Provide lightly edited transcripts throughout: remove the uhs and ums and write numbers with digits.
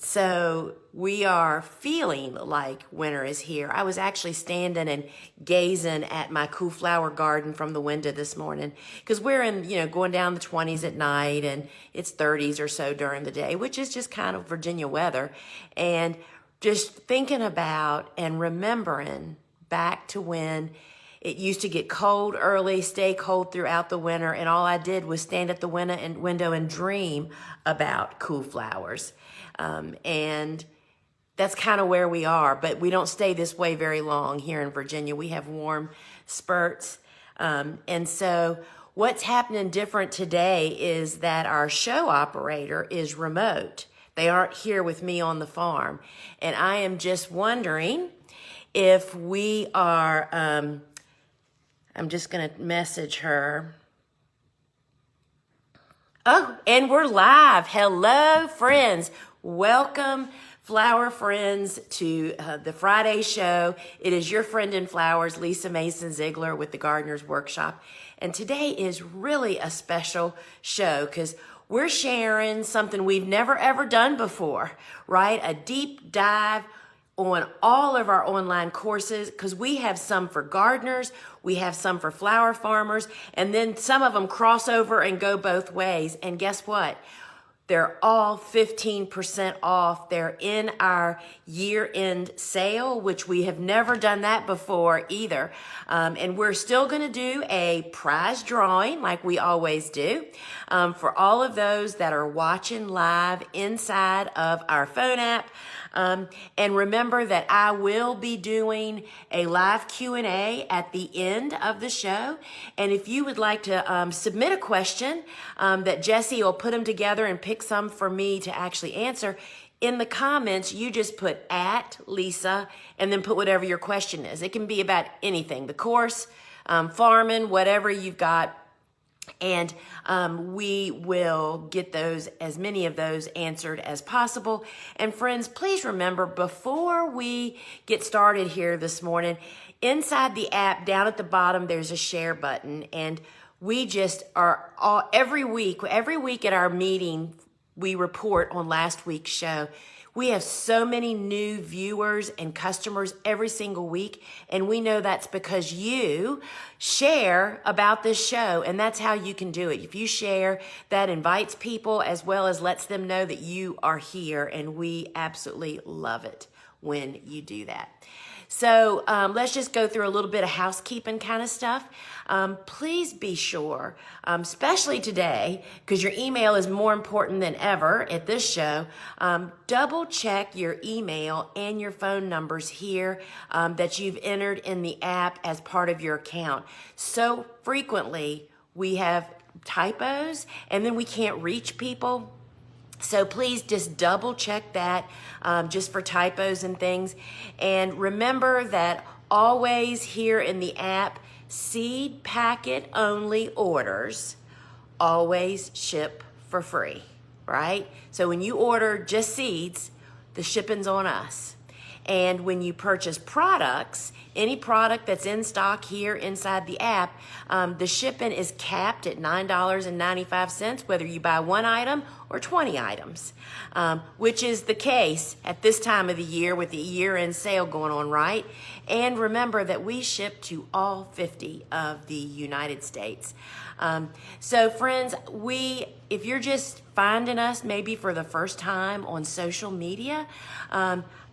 So we are feeling like winter is here. I was actually standing and gazing at my cool flower garden from the window this morning because we're in, going down the 20s at night and it's 30s or so during the day, which is just kind of Virginia weather. And just thinking about and remembering back to when it used to get cold early, stay cold throughout the winter, and all I did was stand at the window and dream about cool flowers. And that's kind of where we are, but we don't stay this way very long here in Virginia. We have warm spurts. And so what's happening different today is that our show operator is remote. They aren't here with me on the farm. And I am just wondering if we are, I'm just going to message her. Oh, and we're live. Hello, friends. Welcome, flower friends, to the Friday show. It is your friend in flowers, Lisa Mason Ziegler with the Gardener's Workshop. And today is really a special show because we're sharing something we've never ever done before, right? A deep dive on all of our online courses, because we have some for gardeners, we have some for flower farmers, and then some of them cross over and go both ways. And guess what? They're all 15% off. They're in our year-end sale, which we have never done that before either. And we're still going to do a prize drawing like we always do for all of those that are watching live inside of our phone app. And remember that I will be doing a live Q&A at the end of the show. And if you would like to submit a question that Jessie will put them together and pick some for me to actually answer, in the comments, you just put @Lisa and then put whatever your question is. It can be about anything, the course, farming, whatever you've got. And we will get those, as many of those answered as possible. And friends, please remember, before we get started here this morning, inside the app, down at the bottom, there's a share button. And we just are every week at our meeting, we report on last week's show. We have so many new viewers and customers every single week, and we know that's because you share about this show, and that's how you can do it. If you share, that invites people as well as lets them know that you are here, and we absolutely love it when you do that. So let's just go through a little bit of housekeeping kind of stuff. Please be sure, especially today, because your email is more important than ever at this show, double check your email and your phone numbers here that you've entered in the app as part of your account. So frequently we have typos and then we can't reach people. So please just double check that just for typos and things. And remember that always here in the app, seed packet only orders always ship for free, right? So when you order just seeds, the shipping's on us. And when you purchase products, any product that's in stock here inside the app, the shipping is capped at $9.95, whether you buy one item or 20 items, which is the case at this time of the year with the year-end sale going on, right? And remember that we ship to all 50 of the United States. So friends, if you're just finding us maybe for the first time on social media,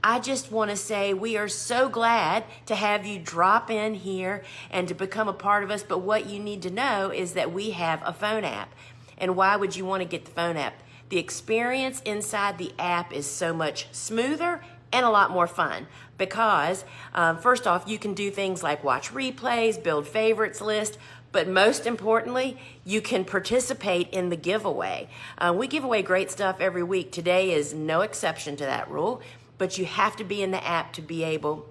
I just want to say we are so glad to have you drop in here and to become a part of us. But what you need to know is that we have a phone app. And why would you want to get the phone app? The experience inside the app is so much smoother and a lot more fun because first off, you can do things like watch replays, build favorites list, but most importantly, you can participate in the giveaway. We give away great stuff every week. Today is no exception to that rule, but you have to be in the app to be able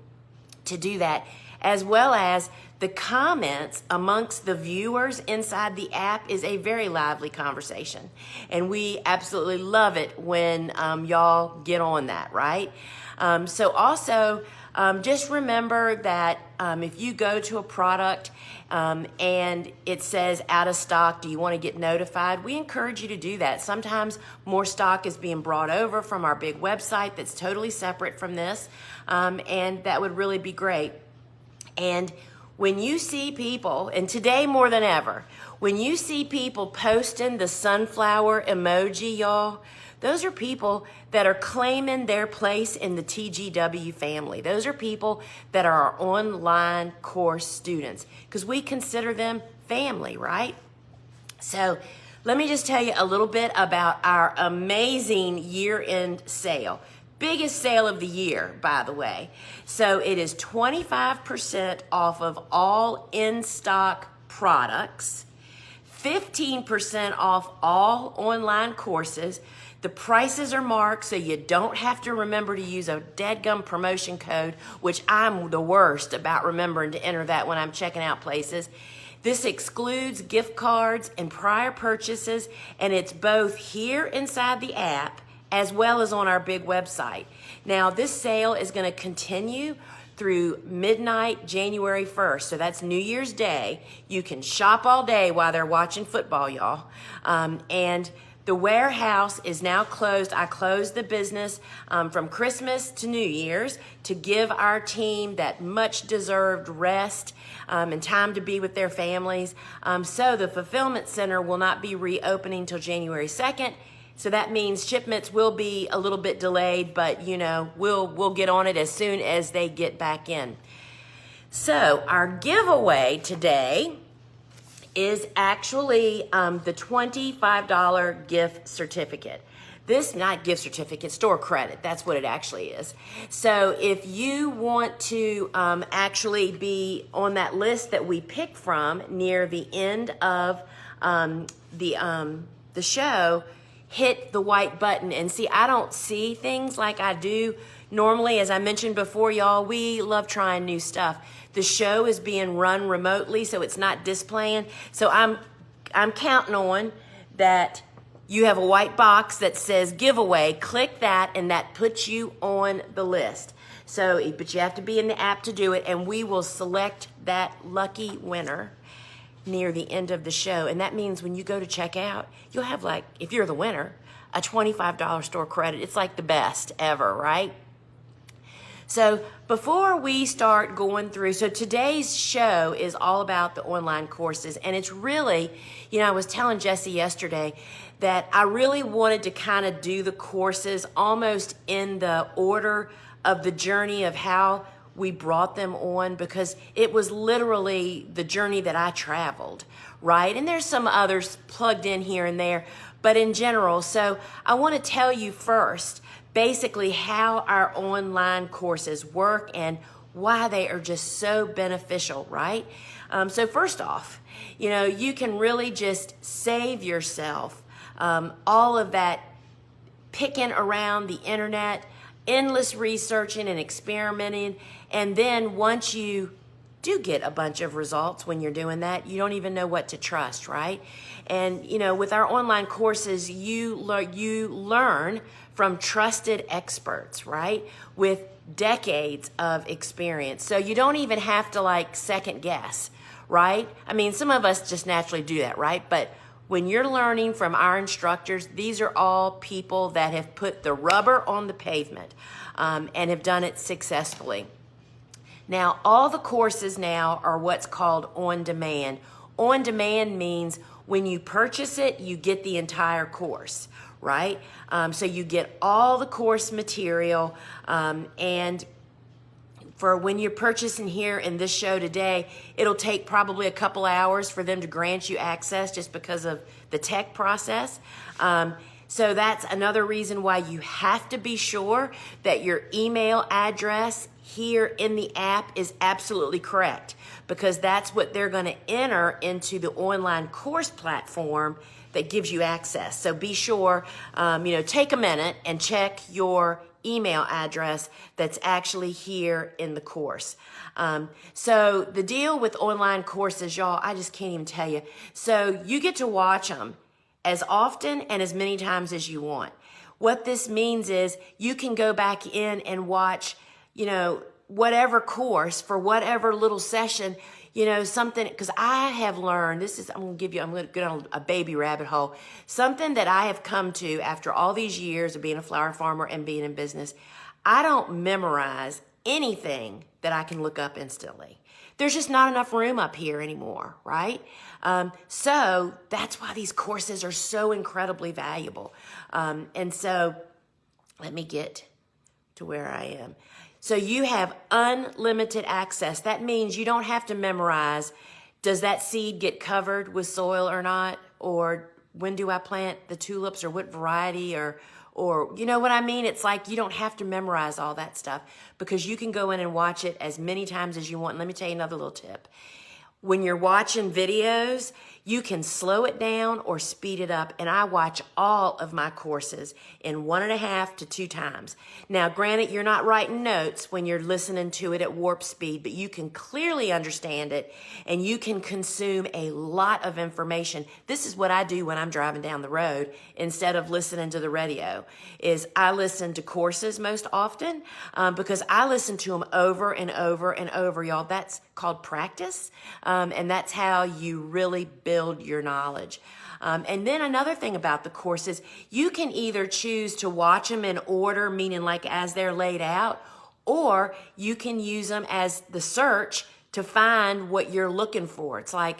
to do that, as well as the comments amongst the viewers inside the app is a very lively conversation. And we absolutely love it when y'all get on that, right? So also, just remember that if you go to a product and it says out of stock, do you want to get notified? We encourage you to do that. Sometimes more stock is being brought over from our big website that's totally separate from this, and that would really be great. And when you see people, and today more than ever, when you see people posting the sunflower emoji, y'all, those are people that are claiming their place in the TGW family. Those are people that are our online course students, because we consider them family, right? So let me just tell you a little bit about our amazing year-end sale. Biggest sale of the year, by the way. So it is 25% off of all in-stock products, 15% off all online courses. The prices are marked, so you don't have to remember to use a dadgum promotion code, which I'm the worst about remembering to enter that when I'm checking out places. This excludes gift cards and prior purchases, and it's both here inside the app as well as on our big website. Now, this sale is going to continue through midnight January 1st, so that's New Year's Day. You can shop all day while they're watching football, y'all. And the warehouse is now closed. I closed the business from Christmas to New Year's to give our team that much deserved rest and time to be with their families. So the fulfillment center will not be reopening till January 2nd. So that means shipments will be a little bit delayed, but you know, we'll get on it as soon as they get back in. So our giveaway today is actually the $25 gift certificate. This, not gift certificate, store credit. That's what it actually is. So if you want to actually be on that list that we pick from near the end of the show, hit the white button. And see, I don't see things like I do normally. As I mentioned before, y'all, we love trying new stuff. The show is being run remotely, so it's not displaying. So I'm counting on that you have a white box that says giveaway. Click that, and that puts you on the list. So, but you have to be in the app to do it, and we will select that lucky winner near the end of the show. And that means when you go to checkout, you'll have, like, if you're the winner, a $25 store credit. It's like the best ever, right? So before we start going through, so today's show is all about the online courses, and it's really, you know, I was telling Jesse yesterday that I really wanted to kind of do the courses almost in the order of the journey of how we brought them on, because it was literally the journey that I traveled, right? And there's some others plugged in here and there, but in general. So I want to tell you first, basically how our online courses work and why they are just so beneficial, right? So first off, you know, you can really just save yourself all of that picking around the internet, endless researching and experimenting. And then once you do get a bunch of results when you're doing that, you don't even know what to trust, right? And, you know, with our online courses, you learn from trusted experts, right? With decades of experience. So you don't even have to, like, second guess, right? I mean, some of us just naturally do that, right? But when you're learning from our instructors, these are all people that have put the rubber on the pavement and have done it successfully. Now, all the courses now are what's called on demand. On demand means when you purchase it, you get the entire course, right? So you get all the course material, and for when you're purchasing here in this show today, it'll take probably a couple hours for them to grant you access just because of the tech process. So that's another reason why you have to be sure that your email address here in the app is absolutely correct, because that's what they're going to enter into the online course platform that gives you access. So be sure, take a minute and check your email address that's actually here in the course. So the deal with online courses, y'all, I just can't even tell you. So you get to watch them as often and as many times as you want. What this means is you can go back in and watch, whatever course for whatever little session, something, because I have learned, I'm going to go down a baby rabbit hole. Something that I have come to after all these years of being a flower farmer and being in business, I don't memorize anything that I can look up instantly. There's just not enough room up here anymore, right? So that's why these courses are so incredibly valuable. And so let me get to where I am. So you have unlimited access. That means you don't have to memorize, does that seed get covered with soil or not? Or when do I plant the tulips, or what variety, or you know what I mean? It's like you don't have to memorize all that stuff, because you can go in and watch it as many times as you want. And let me tell you another little tip. When you're watching videos, you can slow it down or speed it up. And I watch all of my courses in 1.5 to 2 times. Now, granted, you're not writing notes when you're listening to it at warp speed, but you can clearly understand it and you can consume a lot of information. This is what I do when I'm driving down the road instead of listening to the radio, is I listen to courses most often because I listen to them over and over and over, y'all. That's called practice. And that's how you really build your knowledge. And then another thing about the courses, you can either choose to watch them in order, meaning like as they're laid out, or you can use them as the search to find what you're looking for. It's like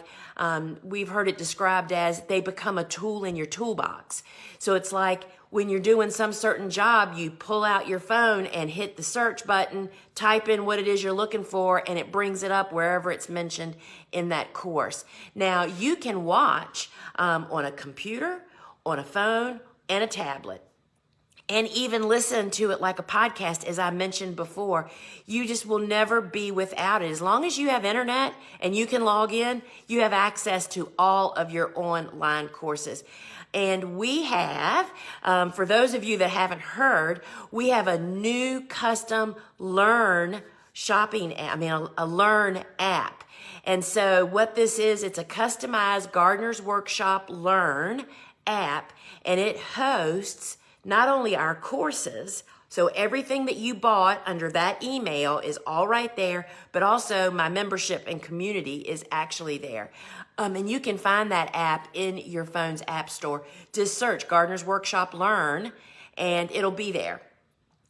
we've heard it described as they become a tool in your toolbox. So it's like when you're doing some certain job, you pull out your phone and hit the search button, type in what it is you're looking for, and it brings it up wherever it's mentioned in that course. Now, you can watch on a computer, on a phone, and a tablet, and even listen to it like a podcast, as I mentioned before. You just will never be without it. As long as you have internet and you can log in, you have access to all of your online courses. And we have, for those of you that haven't heard, we have a new custom Learn shopping app, a Learn app. And so what this is, it's a customized Gardener's Workshop Learn app, and it hosts not only our courses, so everything that you bought under that email is all right there, but also my membership and community is actually there. And you can find that app in your phone's app store. Just search Gardener's Workshop Learn, and it'll be there.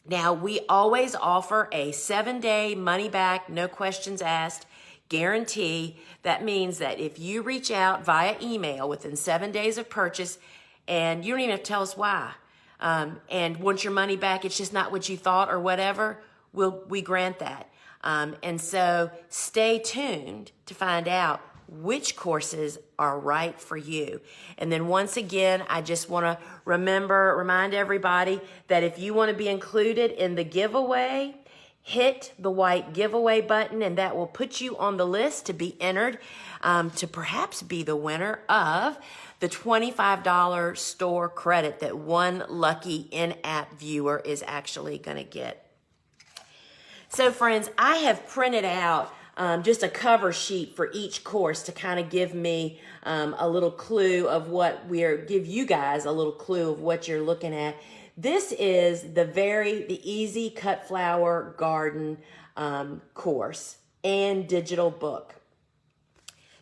Now, we always offer a 7-day money-back, no questions asked guarantee. That means that if you reach out via email within 7 days of purchase, and you don't even have to tell us why, and want your money back, it's just not what you thought or whatever, we grant that. And so stay tuned to find out which courses are right for you. And then once again, I just want to remind everybody that if you want to be included in the giveaway, hit the white giveaway button, and that will put you on the list to be entered to perhaps be the winner of the $25 store credit that one lucky in-app viewer is actually going to get. So friends, I have printed out just a cover sheet for each course to kind of give me a little clue of what give you guys a little clue of what you're looking at. This is the Easy Cut Flower Garden course and digital book.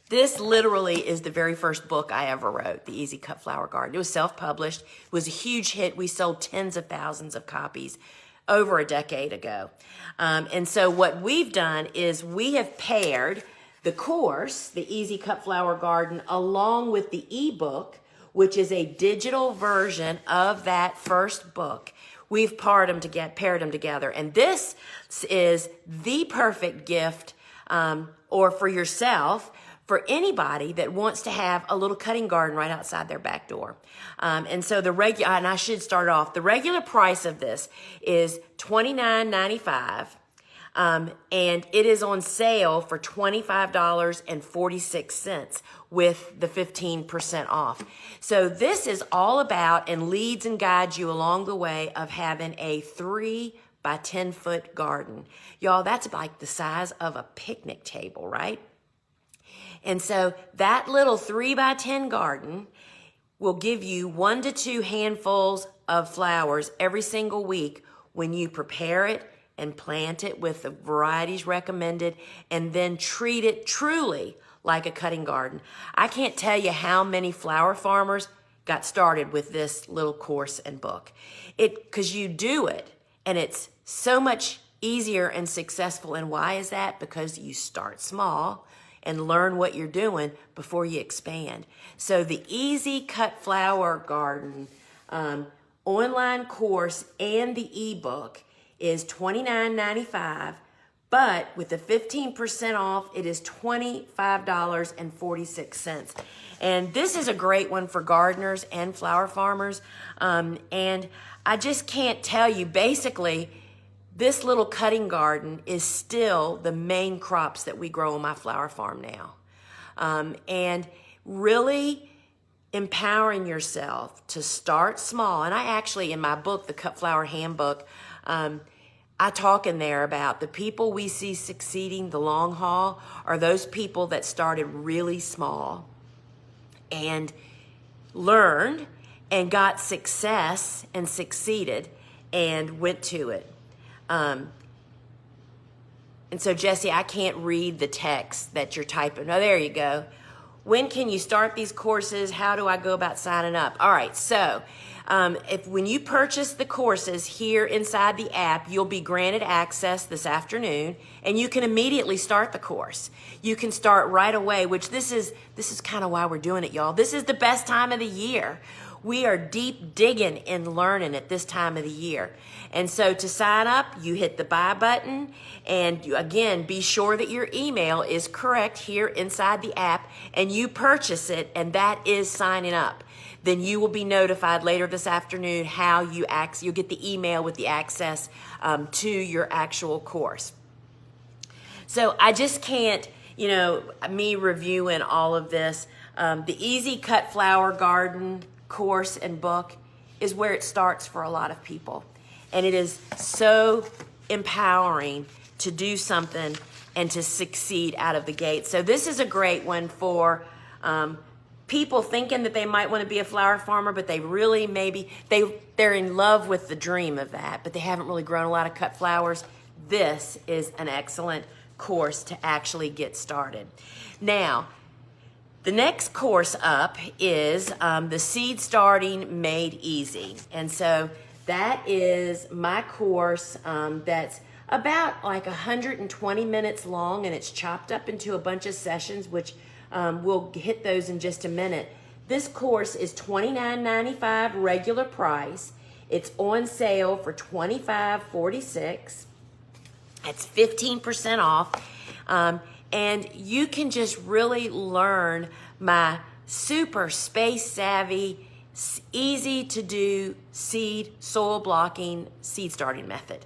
This literally is the very first book I ever wrote, the Easy Cut Flower Garden. It was self-published. It was a huge hit. We sold tens of thousands of copies over a decade ago. And so what we've done is we have paired the course, the Easy Cut Flower Garden, along with the ebook, which is a digital version of that first book. We've paired them together. And this is the perfect gift or for yourself, for anybody that wants to have a little cutting garden right outside their back door. And so and I should start off, the regular price of this is $29.95. And it is on sale for $25.46 with the 15% off. So this is all about and leads and guides you along the way of having a 3 by 10 foot garden. Y'all, that's like the size of a picnic table, right? And so that little 3 by 10 garden will give you 1 to 2 handfuls of flowers every single week when you prepare it and plant it with the varieties recommended, and then treat it truly like a cutting garden. I can't tell you how many flower farmers got started with this little course and book. Because you do it, and it's so much easier and successful. And why is that? Because you start small and learn what you're doing before you expand. So the Easy Cut Flower Garden online course and the ebook is $29.95, but with the 15% off, it is $25.46. And this is a great one for gardeners and flower farmers. And I just can't tell you, basically, this little cutting garden is still the main crops that we grow on my flower farm now. And really empowering yourself to start small. And I actually, in my book, the Cut Flower Handbook, I talk in there about the people we see succeeding the long haul are those people that started really small and learned and got success and succeeded and went to it. And so, Jesse, I can't read the text that you're typing. Oh, there you go. When can you start these courses? How do I go about signing up? All right, so when you purchase the courses here inside the app, you'll be granted access this afternoon, and you can immediately start the course. You can start right away, which this is kind of why we're doing it, y'all. This is the best time of the year. We are deep digging and learning at this time of the year. And so to sign up, you hit the buy button, and you, again, be sure that your email is correct here inside the app, and you purchase it, and that is signing up. Then you will be notified later this afternoon how you'll get the email with the access to your actual course. So I just can't, me reviewing all of this, the Easy Cut Flower Garden course and book is where it starts for a lot of people. And it is so empowering to do something and to succeed out of the gate. So this is a great one for people thinking that they might want to be a flower farmer, but they really they're in love with the dream of that, but they haven't really grown a lot of cut flowers. This is an excellent course to actually get started. Now, the next course up is the Seed Starting Made Easy. And so that is my course that's about like 120 minutes long, and it's chopped up into a bunch of sessions, which we'll hit those in just a minute. This course is $29.95 regular price. It's on sale for $25.46. That's 15% off. And you can just really learn my super space savvy, easy to do soil blocking seed starting method.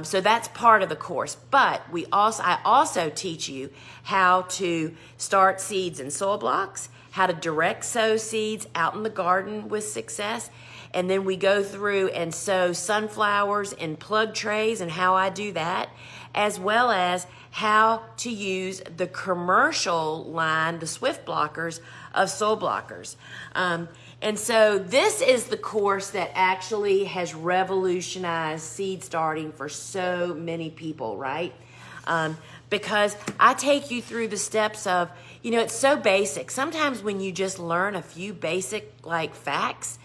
So that's part of the course. But I also teach you how to start seeds in soil blocks, how to direct sow seeds out in the garden with success. And then we go through and sow sunflowers in plug trays and how I do that, as well as how to use the commercial line, the Swift blockers of soil blockers. And so this is the course that actually has revolutionized seed starting for so many people, right? Because I take you through the steps of, it's so basic. Sometimes when you just learn a few basic facts,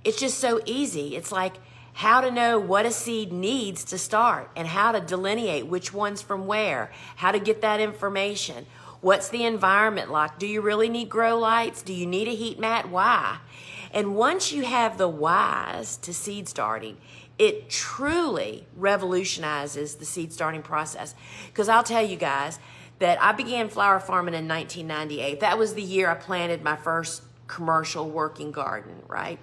it's just so easy. It's like how to know what a seed needs to start and how to delineate which ones from where, how to get that information. What's the environment like? Do you really need grow lights? Do you need a heat mat? Why? And once you have the whys to seed starting, it truly revolutionizes the seed starting process. Because I'll tell you guys that I began flower farming in 1998. That was the year I planted my first commercial working garden, right?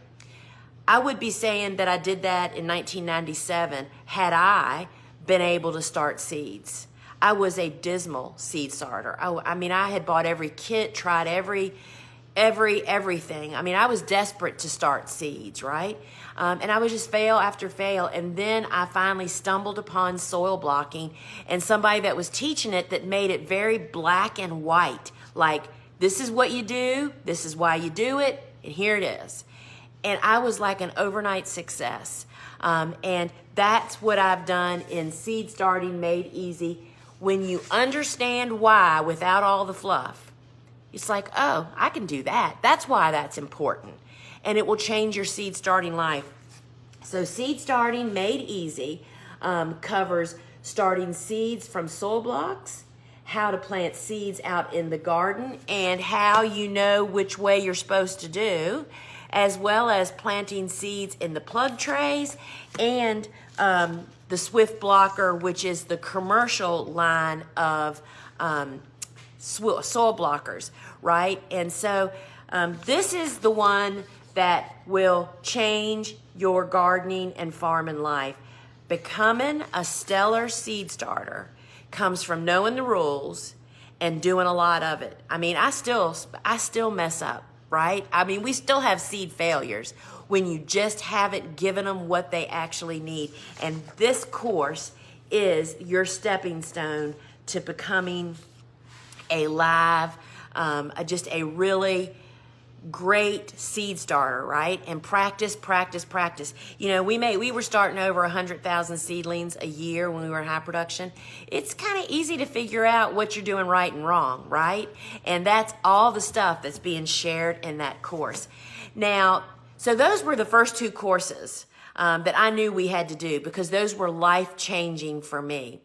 I would be saying that I did that in 1997 had I been able to start seeds. I was a dismal seed starter. I mean, I had bought every kit, tried everything. I mean, I was desperate to start seeds, right? And I would just fail after fail. And then I finally stumbled upon soil blocking and somebody that was teaching it that made it very black and white. Like, this is what you do, this is why you do it, and here it is. And I was like an overnight success. And that's what I've done in Seed Starting Made Easy. When you understand why without all the fluff, it's like, oh, I can do that. That's why that's important. And it will change your seed starting life. So Seed Starting Made Easy covers starting seeds from soil blocks, how to plant seeds out in the garden, and how you know which way you're supposed to do, as well as planting seeds in the plug trays and the Swift Blocker, which is the commercial line of soil blockers, right? And so this is the one that will change your gardening and farming life. Becoming a stellar seed starter comes from knowing the rules and doing a lot of it. I mean, I still mess up, right? I mean, we still have seed failures when you just haven't given them what they actually need. And this course is your stepping stone to becoming a live, just a really great seed starter, right? And practice. You know, we were starting over 100,000 seedlings a year when we were in high production. It's kind of easy to figure out what you're doing right and wrong, right? And that's all the stuff that's being shared in that course. Now, so those were the first two courses that I knew we had to do because those were life-changing for me.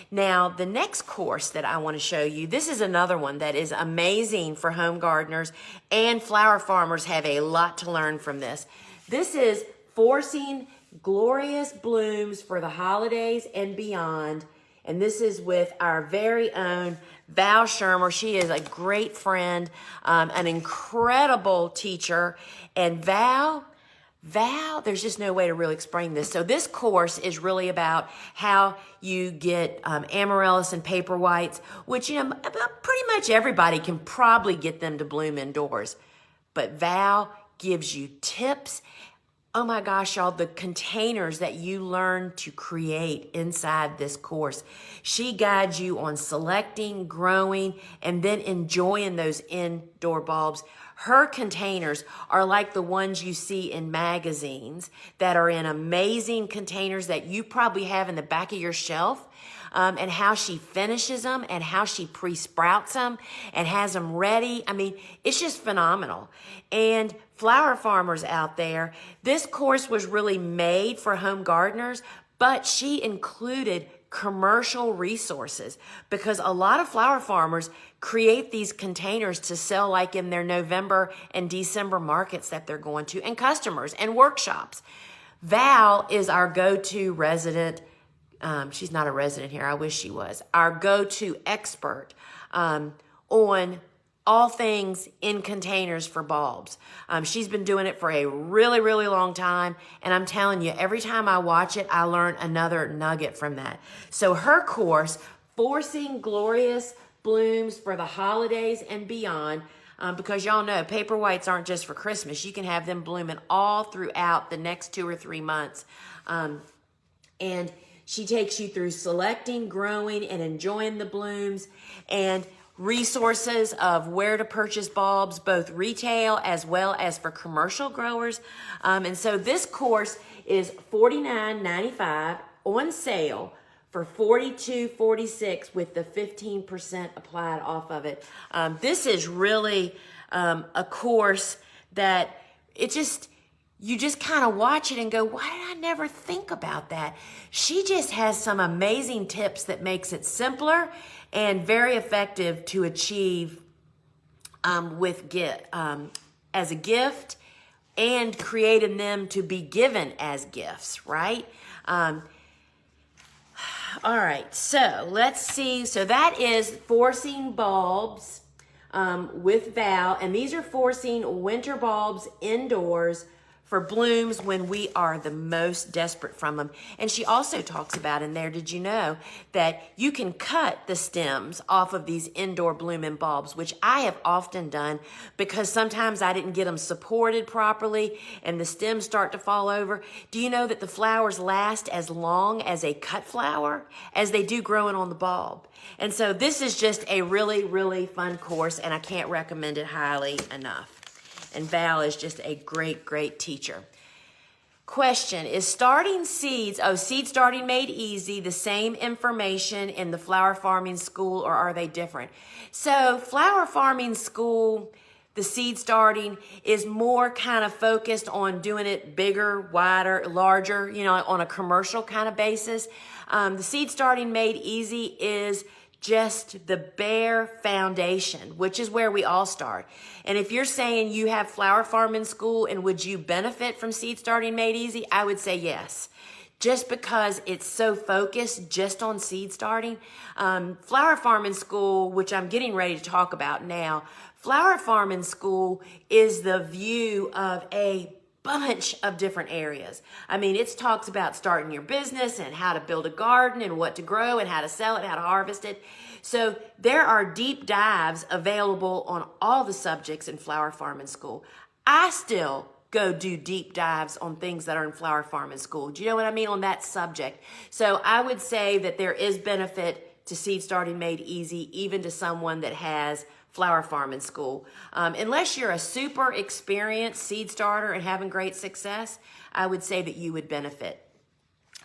Now, the next course that I want to show you, this is another one that is amazing for home gardeners, and flower farmers have a lot to learn from this. This is Forcing Glorious Blooms for the Holidays and Beyond, and this is with our very own Val Shermer. She is a great friend, an incredible teacher, and Val, there's just no way to really explain this. So this course is really about how you get amaryllis and paper whites, which, you know, pretty much everybody can probably get them to bloom indoors. But Val gives you tips. Oh my gosh, y'all, the containers that you learn to create inside this course. She guides you on selecting, growing, and then enjoying those indoor bulbs. Her containers are like the ones you see in magazines that are in amazing containers that you probably have in the back of your shelf, and how she finishes them and how she pre-sprouts them and has them ready. I mean, it's just phenomenal. And flower farmers out there, this course was really made for home gardeners, but she included commercial resources because a lot of flower farmers create these containers to sell like in their November and December markets that they're going to, and customers and workshops. Val is our go-to resident. She's not a resident here. I wish she was. Our go-to expert on all things in containers for bulbs. She's been doing it for a really, really long time. And I'm telling you, every time I watch it, I learn another nugget from that. So her course, Forcing Glorious Blooms for the Holidays and Beyond, because y'all know paper whites aren't just for Christmas. You can have them blooming all throughout the next 2 or 3 months. And she takes you through selecting, growing, and enjoying the blooms, and resources of where to purchase bulbs, both retail as well as for commercial growers. And so this course is $49.95 on sale for $42.46 with the 15% applied off of it. This is really a course that you just kind of watch it and go, why did I never think about that? She just has some amazing tips that makes it simpler and very effective to achieve as a gift, and creating them to be given as gifts, right? All right, so let's see. So that is Forcing Bulbs with Val, and these are Forcing Winter Bulbs Indoors for blooms when we are the most desperate from them. And she also talks about in there, did you know that you can cut the stems off of these indoor blooming bulbs, which I have often done because sometimes I didn't get them supported properly and the stems start to fall over. Do you know that the flowers last as long as a cut flower as they do growing on the bulb? And so this is just a really, really fun course, and I can't recommend it highly enough. And Val is just a great, great teacher. Question, is starting seeds, seed starting made easy, the same information in the flower farming school, or are they different? So flower farming school, the seed starting is more kind of focused on doing it bigger, wider, larger, on a commercial kind of basis. The seed starting made easy is just the bare foundation, which is where we all start. And if you're saying you have flower farming school and would you benefit from seed starting made easy, I would say yes. Just because it's so focused just on seed starting. Flower farming school, which I'm getting ready to talk about now, flower farming school is the view of a bunch of different areas. I mean, it talks about starting your business and how to build a garden and what to grow and how to sell it, how to harvest it. So there are deep dives available on all the subjects in flower farming school. I still go do deep dives on things that are in flower farming school. Do you know what I mean on that subject? So I would say that there is benefit to seed starting made easy, even to someone that has flower farming school. Unless you're a super experienced seed starter and having great success, I would say that you would benefit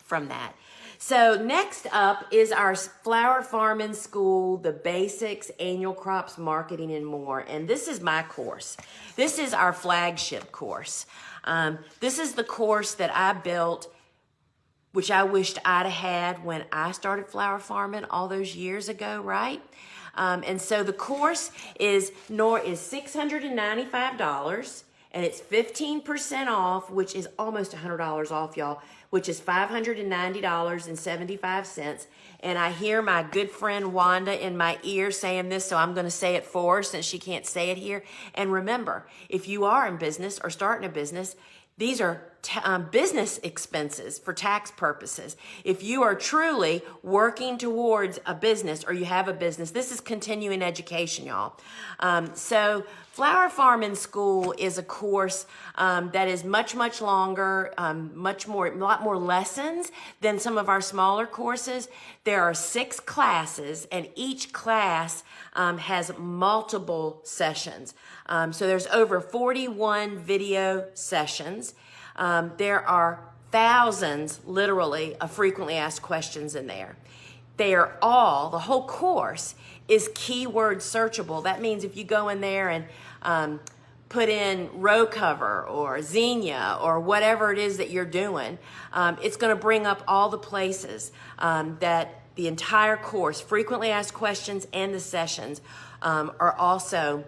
from that. So next up is our flower farming school, the basics, annual crops, marketing, and more. And this is my course. This is our flagship course. This is the course that I built, which I wished I'd have had when I started flower farming all those years ago, right? And so the course is $695, and it's 15% off, which is almost $100 off, y'all, which is $590.75. And I hear my good friend Wanda in my ear saying this, so I'm going to say it for her since she can't say it here. And remember, if you are in business or starting a business, these are business expenses for tax purposes. If you are truly working towards a business or you have a business, this is continuing education, y'all. So Flower Farming School is a course that is much, much longer, a lot more lessons than some of our smaller courses. There are 6 classes, and each class has multiple sessions. So there's over 41 video sessions. There are thousands, literally, of frequently asked questions in there. They are all, the whole course is keyword searchable. That means if you go in there and put in row cover or zinnia or whatever it is that you're doing, it's going to bring up all the places that the entire course, frequently asked questions and the sessions are also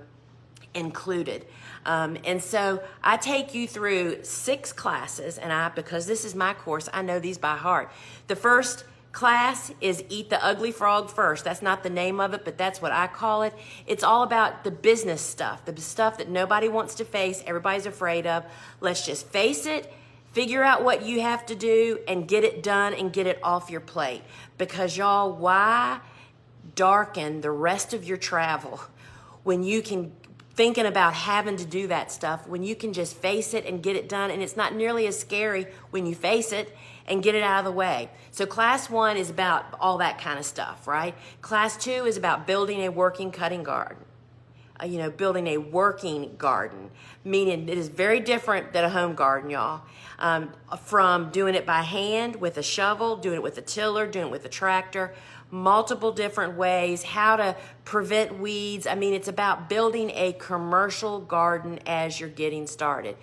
included. And so I take you through 6 classes, and because this is my course, I know these by heart. The first class is Eat the Ugly Frog First. That's not the name of it, but that's what I call it. It's all about the business stuff, the stuff that nobody wants to face, everybody's afraid of. Let's just face it, figure out what you have to do, and get it done and get it off your plate. Because y'all, why darken the rest of your travel when you can thinking about having to do that stuff when you can just face it and get it done, and it's not nearly as scary when you face it and get it out of the way. So class 1 is about all that kind of stuff, right? Class 2 is about building a working cutting garden. Building a working garden, meaning it is very different than a home garden, y'all. From doing it by hand with a shovel, doing it with a tiller, doing it with a tractor, multiple different ways, how to prevent weeds. I mean, it's about building a commercial garden as you're getting started.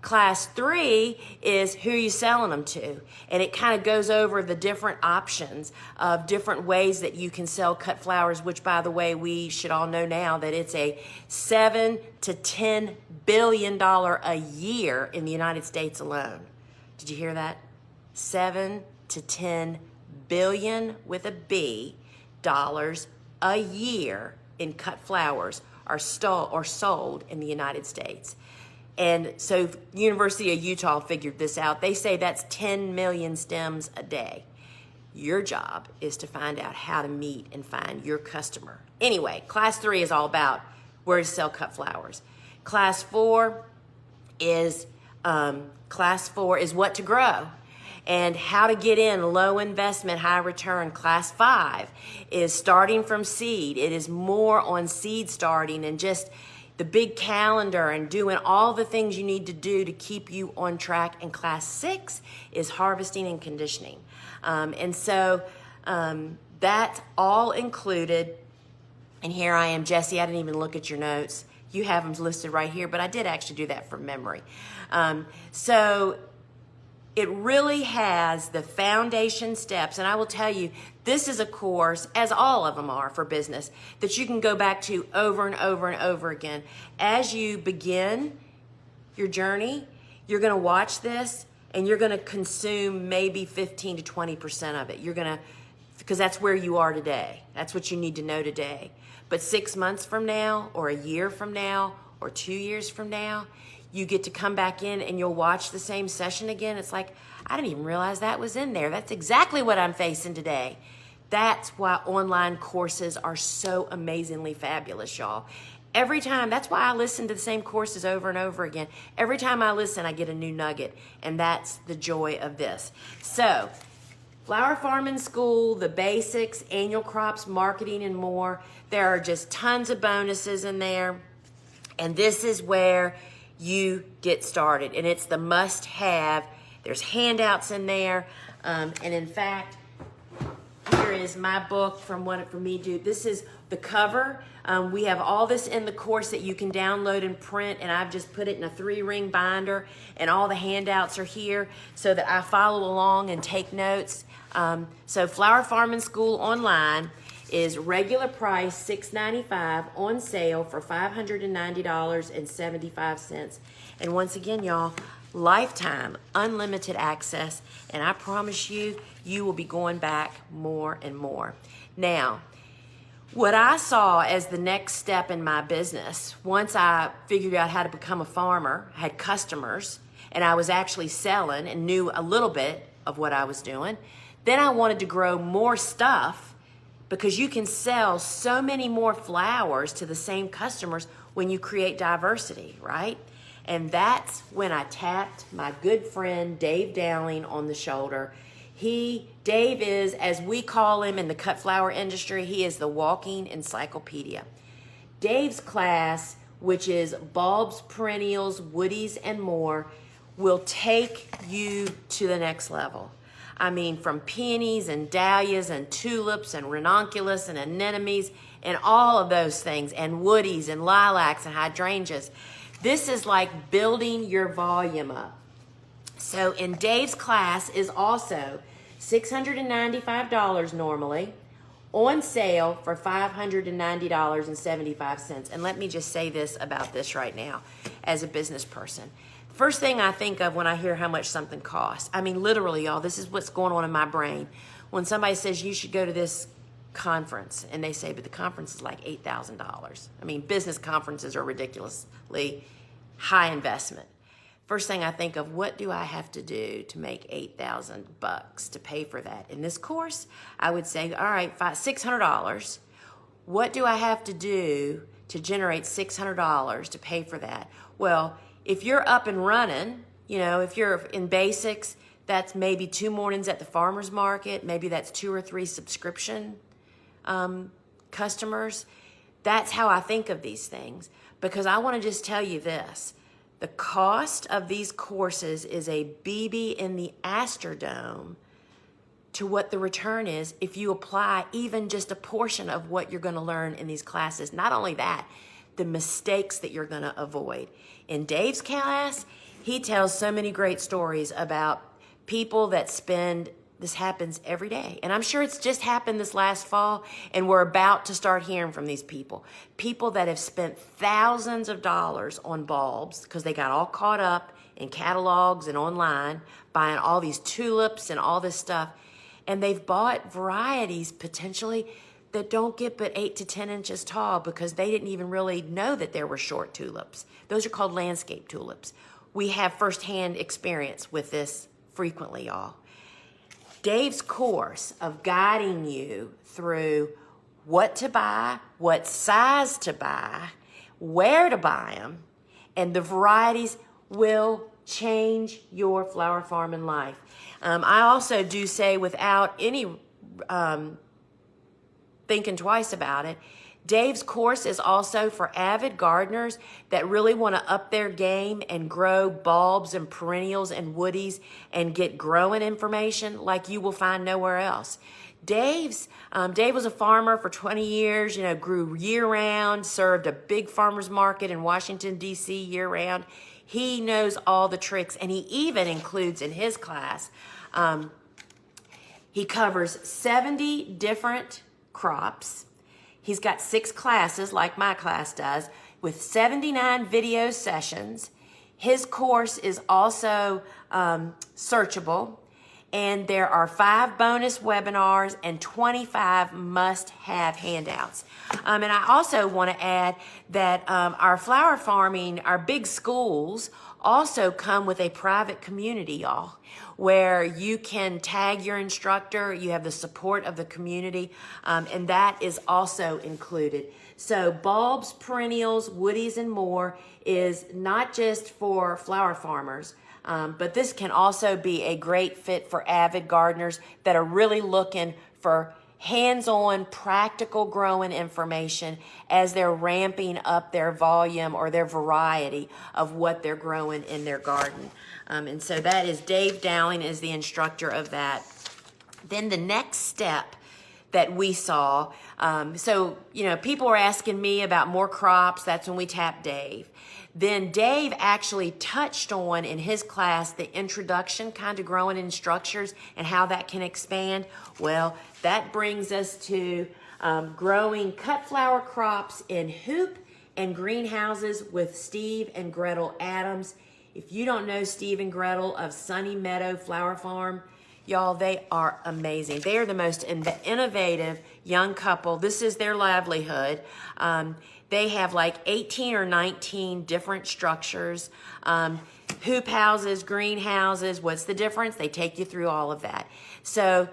Class 3 is who you selling them to, and it kind of goes over the different options of different ways that you can sell cut flowers, which, by the way, we should all know now that it's a $7 to $10 billion a year in the United States alone. Did you hear that? 7 to 10 billion with a B dollars a year in cut flowers are sold in the United States. And so University of Utah figured this out. They say that's 10 million stems a day. Your job is to find out how to meet and find your customer. Anyway, class 3 is all about where to sell cut flowers. Class 4 is what to grow and how to get in low investment, high return. Class 5 is starting from seed. It is more on seed starting and just the big calendar and doing all the things you need to do to keep you on track. And class 6 is harvesting and conditioning. That's all included. And here I am, Jesse, I didn't even look at your notes. You have them listed right here, but I did actually do that from memory. So it really has the foundation steps. And I will tell you, this is a course, as all of them are for business, that you can go back to over and over and over again. As you begin your journey, you're going to watch this and you're going to consume maybe 15 to 20% of it. Because that's where you are today. That's what you need to know today. But 6 months from now, or a year from now, or 2 years from now, you get to come back in and you'll watch the same session again. It's like, I didn't even realize that was in there. That's exactly what I'm facing today. That's why online courses are so amazingly fabulous, y'all. Every time, that's why I listen to the same courses over and over again. Every time I listen, I get a new nugget, and that's the joy of this. So, Flower Farming School, the basics, annual crops, marketing, and more. There are just tons of bonuses in there, and this is where you get started, and it's the must-have. There's handouts in there, and in fact, here is my book from me, dude. This is the cover. We have all this in the course that you can download and print, and I've just put it in a 3-ring binder, and all the handouts are here so that I follow along and take notes. So Flower Farming School online is regular price $6.95, on sale for $590.75. And once again, y'all, lifetime unlimited access, and I promise you, you will be going back more and more. Now, what I saw as the next step in my business, once I figured out how to become a farmer, had customers, and I was actually selling and knew a little bit of what I was doing, then I wanted to grow more stuff, because you can sell so many more flowers to the same customers when you create diversity, right? And that's when I tapped my good friend Dave Dowling on the shoulder. Dave is, as we call him in the cut flower industry, he is the walking encyclopedia. Dave's class, which is bulbs, perennials, woodies, and more, will take you to the next level. I mean, from peonies and dahlias and tulips and ranunculus and anemones and all of those things, and woodies and lilacs and hydrangeas. This is like building your volume up. So in Dave's class is also $695 normally, on sale for $590.75. And let me just say this about this right now as a business person. First thing I think of when I hear how much something costs, I mean, literally, y'all, this is what's going on in my brain. When somebody says you should go to this conference, and they say, but the conference is like $8,000. I mean, business conferences are ridiculously high investment. First thing I think of, what do I have to do to make $8,000 to pay for that? In this course, I would say, all right, $600. What do I have to do to generate $600 to pay for that? Well, if you're up and running, if you're in basics, that's maybe 2 mornings at the farmer's market. Maybe that's 2 or 3 subscription customers. That's how I think of these things, because I want to just tell you this. The cost of these courses is a BB in the Astrodome to what the return is if you apply even just a portion of what you're going to learn in these classes. Not only that, the mistakes that you're going to avoid. In Dave's class, he tells so many great stories about people that this happens every day. And I'm sure it's just happened this last fall, and we're about to start hearing from these people. People that have spent thousands of dollars on bulbs because they got all caught up in catalogs and online, buying all these tulips and all this stuff. And they've bought varieties potentially that don't get but 8 to 10 inches tall because they didn't even really know that there were short tulips. Those are called landscape tulips. We have firsthand experience with this frequently, y'all. Dave's course of guiding you through what to buy, what size to buy, where to buy them, and the varieties will change your flower farming life. I also do say, without any thinking twice about it, Dave's course is also for avid gardeners that really want to up their game and grow bulbs and perennials and woodies and get growing information like you will find nowhere else. Dave was a farmer for 20 years, grew year-round, served a big farmer's market in Washington, D.C. year-round. He knows all the tricks, and he even includes in his class, he covers 70 different crops. He's got 6 classes, like my class does, with 79 video sessions. His course is also searchable, and there are 5 bonus webinars and 25 must-have handouts. And I also want to add that our flower farming, our big schools, also come with a private community, y'all, where you can tag your instructor. You have the support of the community, and that is also included. So bulbs, perennials, woodies, and more is not just for flower farmers, but this can also be a great fit for avid gardeners that are really looking for hands-on, practical growing information as they're ramping up their volume or their variety of what they're growing in their garden. And so that is Dave Dowling is the instructor of that. Then the next step that we saw, people were asking me about more crops. That's when we tapped Dave. Then Dave actually touched on in his class the introduction kind of growing in structures and how that can expand. Well, that brings us to growing cut flower crops in hoop and greenhouses with Steve and Gretel Adams. If you don't know Steve and Gretel of Sunny Meadow Flower Farm, y'all, they are amazing. They are the most innovative young couple. This is their livelihood. They have like 18 or 19 different structures, hoop houses, greenhouses. What's the difference? They take you through all of that. So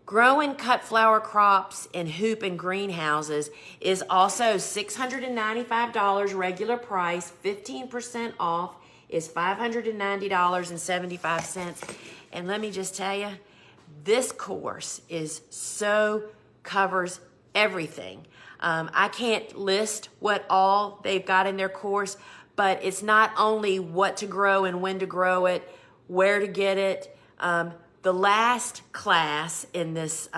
growing cut flower crops in hoop and greenhouses is also $695 regular price, 15% off is $590.75. And let me just tell you, this course covers everything. I can't list what all they've got in their course, but it's not only what to grow and when to grow it, where to get it. The last class in this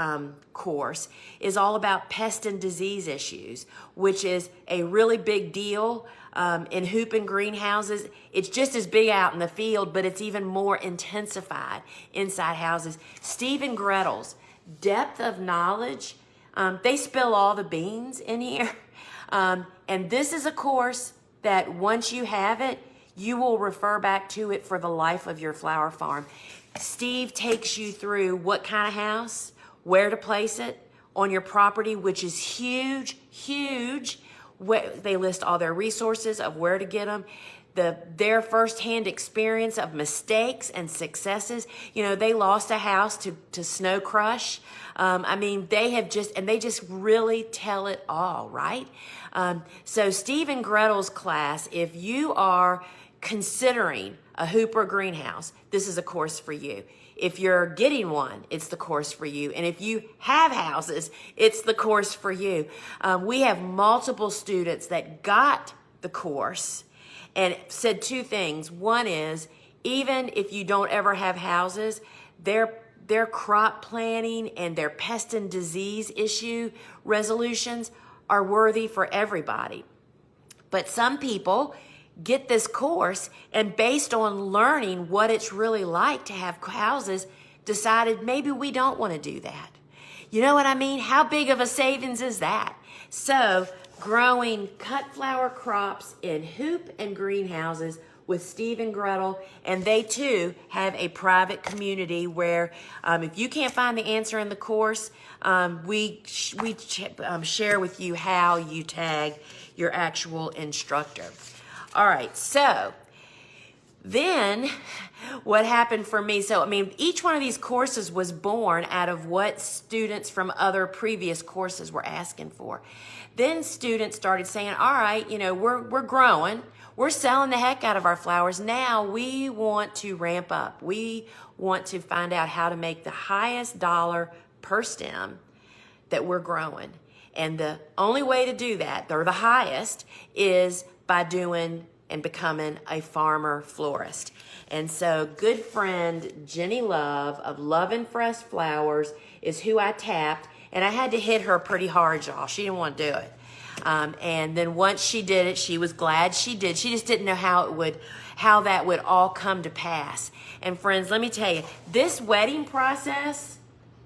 course is all about pest and disease issues, which is a really big deal in hoop and greenhouses. It's just as big out in the field, but it's even more intensified inside houses. Steve and Gretel's depth of knowledge, they spill all the beans in here. And this is a course that once you have it, you will refer back to it for the life of your flower farm. Steve takes you through what kind of house, where to place it on your property, which is huge, huge. They list all their resources of where to get them, their firsthand experience of mistakes and successes. They lost a house to snow crush. They just really tell it all, right? So Steve and Gretel's class, if you are considering a hoop or greenhouse, this is a course for you. If you're getting one, it's the course for you. And if you have houses, it's the course for you. We have multiple students that got the course and said 2 things. One is, even if you don't ever have houses, their crop planning and their pest and disease issue resolutions are worthy for everybody. But some people get this course and based on learning what it's really like to have houses, decided maybe we don't want to do that. You know what I mean? How big of a savings is that? So growing cut flower crops in hoop and greenhouses with Steve and Gretel, and they too have a private community where if you can't find the answer in the course, we share with you how you tag your actual instructor. All right, so then what happened for me, so I mean, each one of these courses was born out of what students from other previous courses were asking for. Then students started saying, all right, you know, we're growing, we're selling the heck out of our flowers. Now we want to ramp up. We want to find out how to make the highest dollar per stem that we're growing. And the only way to do that, or the highest, is by doing and becoming a farmer florist. And so good friend Jenny Love of Love and Fresh Flowers is who I tapped, and I had to hit her pretty hard, y'all. She didn't want to do it. And then once she did it, she was glad she did. She just didn't know how that would all come to pass. And friends, let me tell you, this wedding process,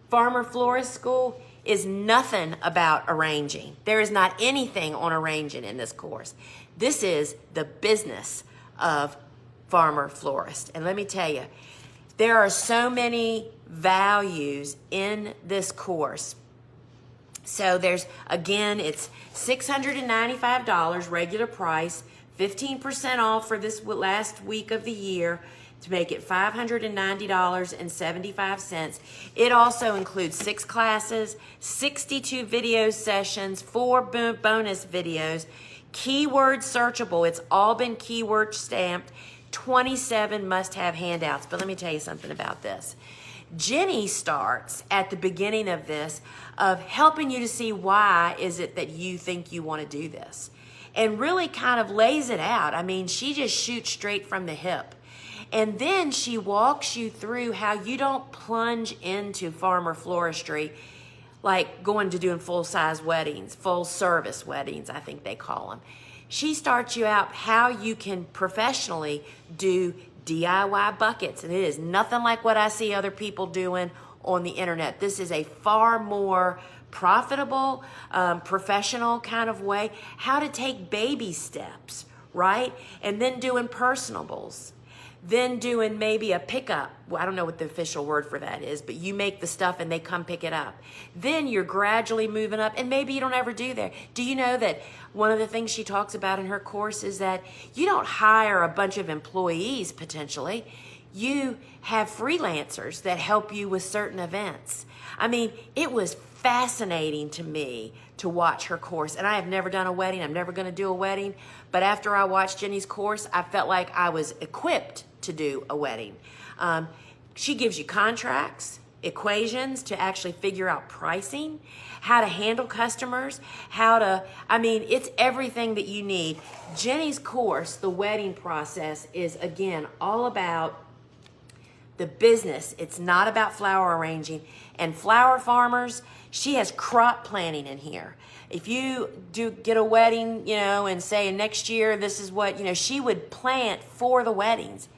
Farmer Florist School, is nothing about arranging. There is not anything on arranging in this course. This is the business of Farmer Florist. And let me tell you, there are so many values in this course. So there's, again, it's $695 regular price, 15% off for this last week of the year to make it $590.75. It also includes 6 classes, 62 video sessions, 4 bonus videos, keyword searchable. It's all been keyword stamped, 27 must-have handouts. But let me tell you something about this. Jenny starts at the beginning of this of helping you to see why is it that you think you want to do this, and really kind of lays it out. I mean, she just shoots straight from the hip. And then she walks you through how you don't plunge into farmer floristry like going to doing full-size weddings, full-service weddings, I think they call them. She starts you out how you can professionally do DIY buckets, and it is nothing like what I see other people doing on the internet. This is a far more profitable, professional kind of way, how to take baby steps, right? And then doing personables. Then doing maybe a pickup. Well, I don't know what the official word for that is, but you make the stuff and they come pick it up. Then you're gradually moving up, and maybe you don't ever do that. Do you know that one of the things she talks about in her course is that you don't hire a bunch of employees potentially. You have freelancers that help you with certain events. I mean, it was fascinating to me to watch her course. And I have never done a wedding. I'm never going to do a wedding. But after I watched Jenny's course, I felt like I was equipped to do a wedding. She gives you contracts, equations to actually figure out pricing, how to handle customers, it's everything that you need. Jenny's course, the wedding process, is again all about the business. It's not about flower arranging. And flower farmers, she has crop planning in here. If you do get a wedding, and say next year this is what, she would plant for the weddings.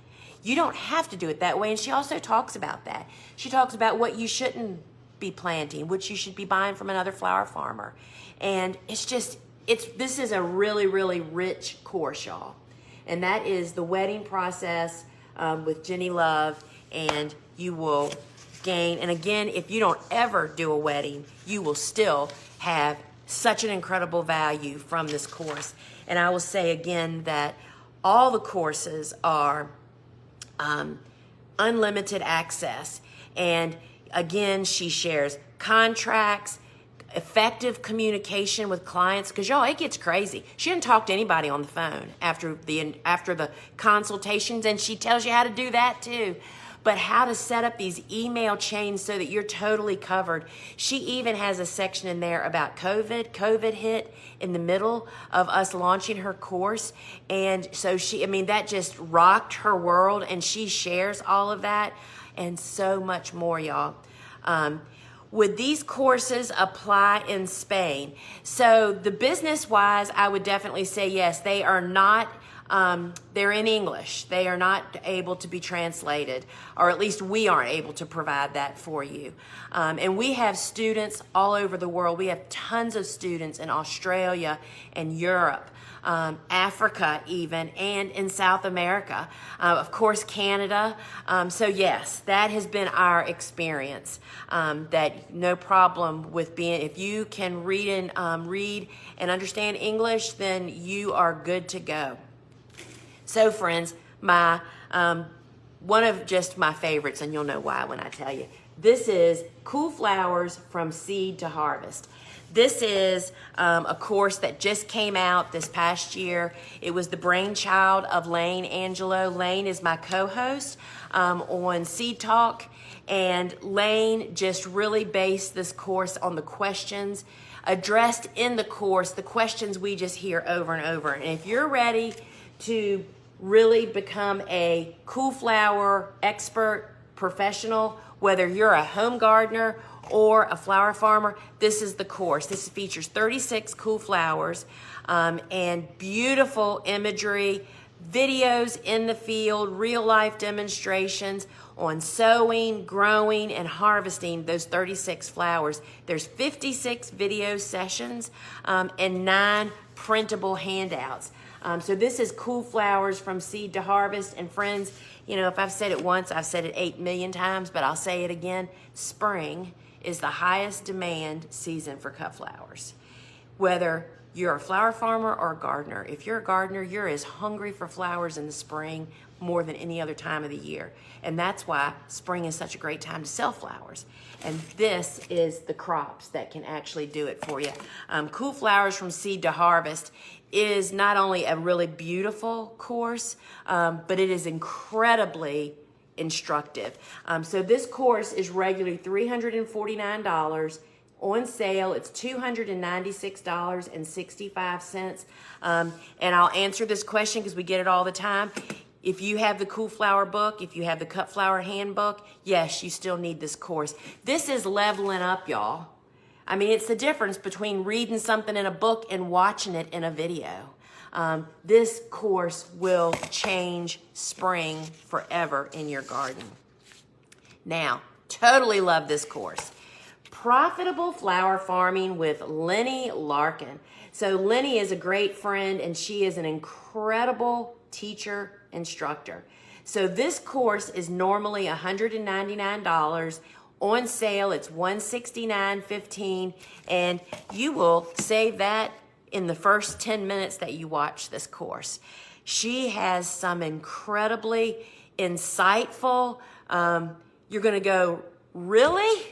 You don't have to do it that way. And she also talks about that. She talks about what you shouldn't be planting, which you should be buying from another flower farmer. And this is a really, really rich course, y'all. And that is the wedding process with Jenny Love. And you will gain, and again, if you don't ever do a wedding, you will still have such an incredible value from this course. And I will say again that all the courses are unlimited access. And again, she shares contracts, effective communication with clients, because y'all, it gets crazy. She didn't talk to anybody on the phone after the consultations, and she tells you how to do that too. But how to set up these email chains so that you're totally covered. She even has a section in there about COVID. COVID hit in the middle of us launching her course. And so that just rocked her world, and she shares all of that and so much more, y'all. Would these courses apply in Spain? So the business-wise, I would definitely say yes. They are not they're in English. They are not able to be translated, or at least we aren't able to provide that for you. And we have students all over the world. We have tons of students in Australia and Europe, Africa even, and in South America, of course Canada. So yes, that has been our experience. That no problem with being, if you can read and understand English, then you are good to go. So friends, my one of just my favorites, and you'll know why when I tell you. This is Cool Flowers from Seed to Harvest. This is a course that just came out this past year. It was the brainchild of Lane Angelo. Lane is my co-host on Seed Talk, and Lane just really based this course on the questions addressed in the course, the questions we just hear over and over. And if you're ready to really become a cool flower expert, professional, whether you're a home gardener or a flower farmer, this is the course. This features 36 cool flowers and beautiful imagery, videos in the field, real life demonstrations on sowing, growing, and harvesting those 36 flowers. There's 56 video sessions and 9 printable handouts. So this is Cool Flowers from Seed to Harvest. And friends, you know, if I've said it once, I've said it 8 million times, but I'll say it again. Spring is the highest demand season for cut flowers. Whether you're a flower farmer or a gardener, if you're a gardener, you're as hungry for flowers in the spring more than any other time of the year. And that's why spring is such a great time to sell flowers. And this is the crops that can actually do it for you. Cool Flowers from Seed to Harvest is not only a really beautiful course, but it is incredibly instructive. So this course is regularly $349. On sale, it's $296.65. And I'll answer this question because we get it all the time. If you have the Cool Flower book, if you have the Cut Flower handbook, yes, you still need this course. This is leveling up, y'all. I mean, it's the difference between reading something in a book and watching it in a video. This course will change spring forever in your garden. Now, totally love this course. Profitable Flower Farming with Lenny Larkin. So Lenny is a great friend, and she is an incredible teacher, instructor. So this course is normally $199. On sale, it's $169.15, and you will save that in the first 10 minutes that you watch this course. She has some incredibly insightful, you're going to go, really?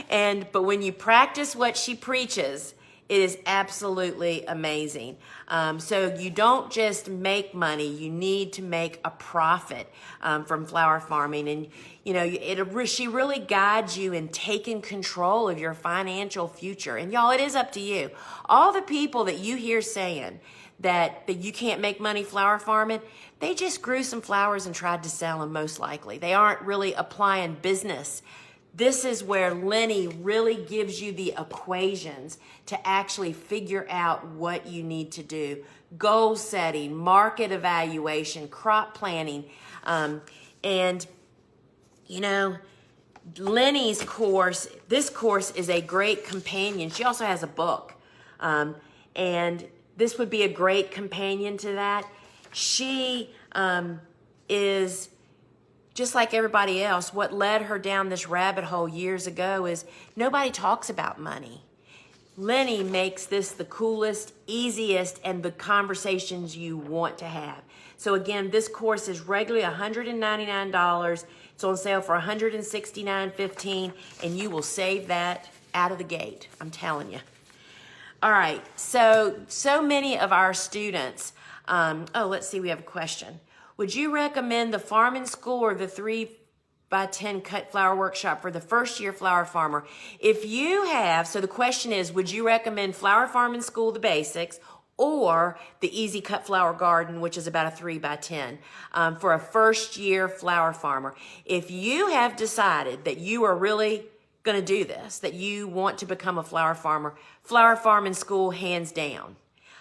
But when you practice what she preaches, it is absolutely amazing. So you don't just make money, you need to make a profit from flower farming. And you know, she really guides you in taking control of your financial future. And y'all, it is up to you. All the people that you hear saying that you can't make money flower farming, they just grew some flowers and tried to sell them most likely. They aren't really applying business. This is where Lenny really gives you the equations to actually figure out what you need to do. Goal setting, market evaluation, crop planning. And, you know, Lenny's course, this course is a great companion. She also has a book. And this would be a great companion to that. She is... just like everybody else, what led her down this rabbit hole years ago is nobody talks about money. Lenny makes this the coolest, easiest, and the conversations you want to have. So again, this course is regularly $199. It's on sale for $169.15, and you will save that out of the gate, I'm telling you. All right, so many of our students, let's see, we have a question. Would you recommend the Farm and School or the 3x10 cut flower workshop for the first year flower farmer? If you have, so the question is, would you recommend Flower Farm and School, the basics, or the Easy Cut Flower Garden, which is about a 3x10 for a first year flower farmer? If you have decided that you are really going to do this, that you want to become a flower farmer, Flower Farm and School, hands down.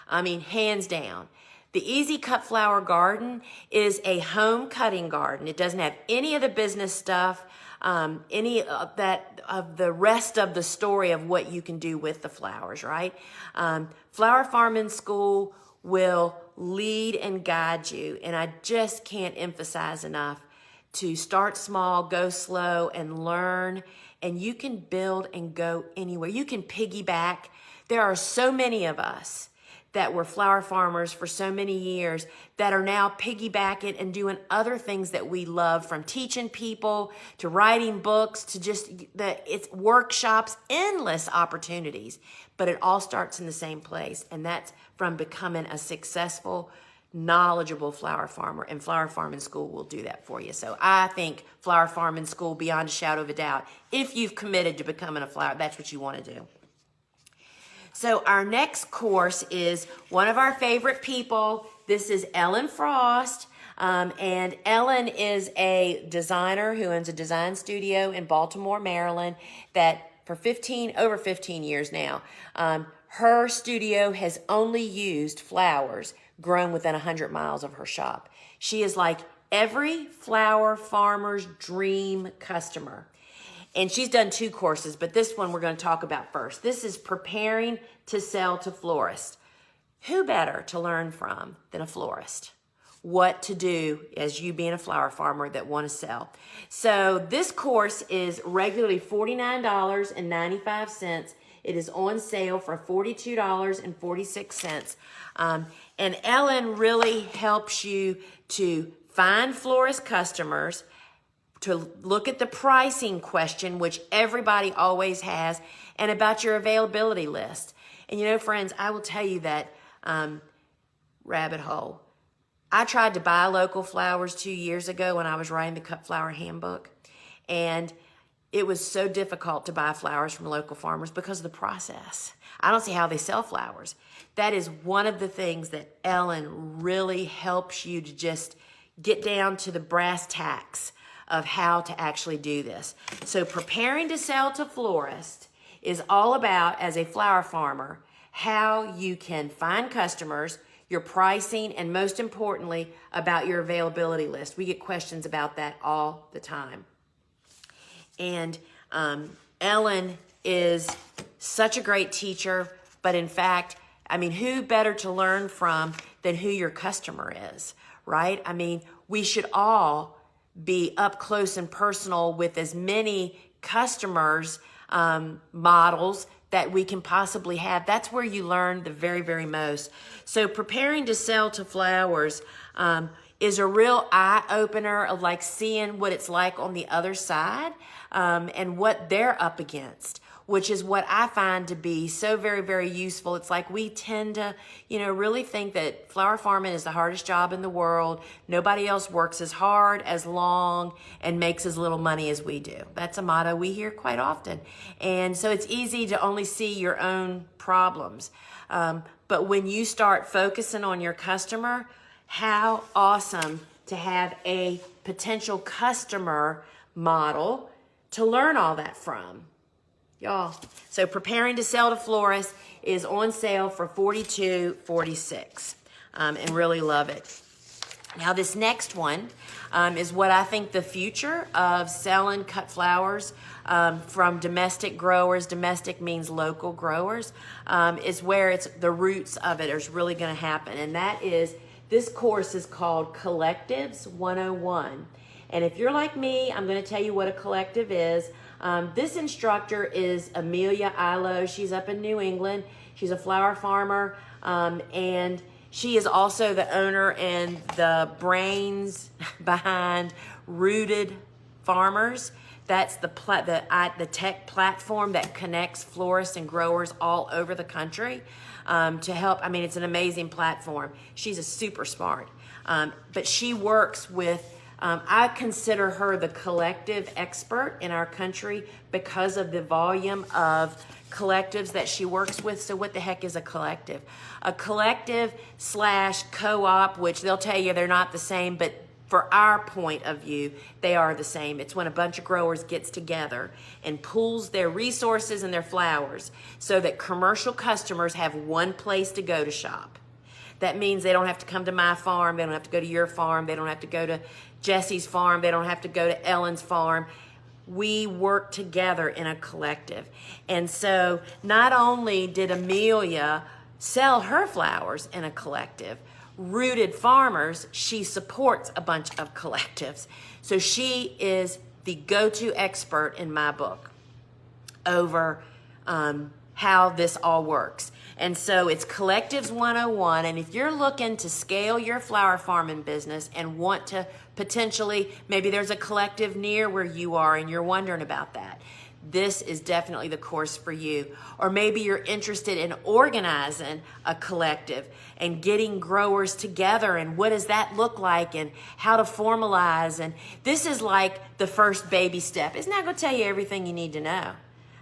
I mean, hands down. The Easy Cut Flower Garden is a home cutting garden. It doesn't have any of the business stuff, any of that, of the rest of the story of what you can do with the flowers, right? Flower Farming School will lead and guide you. And I just can't emphasize enough to start small, go slow, and learn. And you can build and go anywhere. You can piggyback. There are so many of us that were flower farmers for so many years that are now piggybacking and doing other things that we love, from teaching people to writing books to just it's workshops, endless opportunities. But it all starts in the same place, and that's from becoming a successful, knowledgeable flower farmer, and Flower Farming School will do that for you. So I think Flower Farming School, beyond a shadow of a doubt, if you've committed to becoming a flower, that's what you want to do. So our next course is one of our favorite people. This is Ellen Frost. And Ellen is a designer who owns a design studio in Baltimore, Maryland, that for over 15 years now, her studio has only used flowers grown within 100 miles of her shop. She is like every flower farmer's dream customer. And she's done 2 courses, but this one we're going to talk about first. This is Preparing to Sell to Florists. Who better to learn from than a florist? What to do as you being a flower farmer that want to sell. So this course is regularly $49.95. It is on sale for $42.46. And Ellen really helps you to find florist customers, to look at the pricing question, which everybody always has, and about your availability list. And you know, friends, I will tell you that rabbit hole. I tried to buy local flowers 2 years ago when I was writing the Cut Flower Handbook, and it was so difficult to buy flowers from local farmers because of the process. I don't see how they sell flowers. That is one of the things that Ellen really helps you to just get down to the brass tacks of how to actually do this. So Preparing to Sell to Florists is all about, as a flower farmer, how you can find customers, your pricing, and most importantly, about your availability list. We get questions about that all the time. And Ellen is such a great teacher, but in fact, I mean, who better to learn from than who your customer is, right? I mean, we should all be up close and personal with as many customers, models that we can possibly have. That's where you learn the very, very most. So Preparing to Sell to Flowers is a real eye-opener of like seeing what it's like on the other side, and what they're up against, which is what I find to be so very, very useful. It's like we tend to, really think that flower farming is the hardest job in the world. Nobody else works as hard, as long, and makes as little money as we do. That's a motto we hear quite often. And so it's easy to only see your own problems. But when you start focusing on your customer, how awesome to have a potential customer model to learn all that from. Y'all. So Preparing to Sell to Florists is on sale for $42.46, and really love it. Now this next one is what I think the future of selling cut flowers from domestic growers. Domestic means local growers, is where it's the roots of it is really going to happen. And that is, this course is called Collectives 101. And if you're like me, I'm going to tell you what a collective is. This instructor is Amelia Ilo. She's up in New England. She's a flower farmer, and she is also the owner and the brains behind Rooted Farmers. That's the tech platform that connects florists and growers all over the country to help. I mean, it's an amazing platform. She's a super smart, but she works with, I consider her the collective expert in our country because of the volume of collectives that she works with. So what the heck is a collective? A collective / co-op, which they'll tell you they're not the same, but for our point of view, they are the same. It's when a bunch of growers gets together and pools their resources and their flowers so that commercial customers have one place to go to shop. That means they don't have to come to my farm. They don't have to go to your farm. They don't have to go to Jesse's farm. They don't have to go to Ellen's farm. We work together in a collective. And so not only did Amelia sell her flowers in a collective, Rooted Farmers, she supports a bunch of collectives. So she is the go-to expert in my book over how this all works. And so it's Collectives 101. And if you're looking to scale your flower farming business and want to potentially, maybe there's a collective near where you are and you're wondering about that, this is definitely the course for you. Or maybe you're interested in organizing a collective and getting growers together, and what does that look like, and how to formalize. And this is like the first baby step. It's not going to tell you everything you need to know.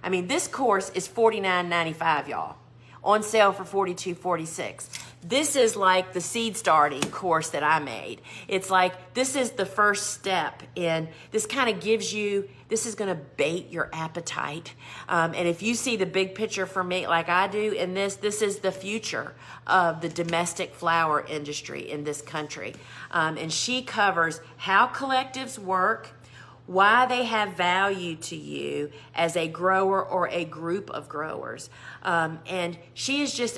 I mean, this course is $49.95, y'all. On sale for $42.46. This is like the seed starting course that I made. It's like, this is the first step in, this kind of gives you, this is going to bait your appetite. And if you see the big picture for me like I do in this is the future of the domestic flower industry in this country. And she covers how collectives work, why they have value to you as a grower or a group of growers. And she is just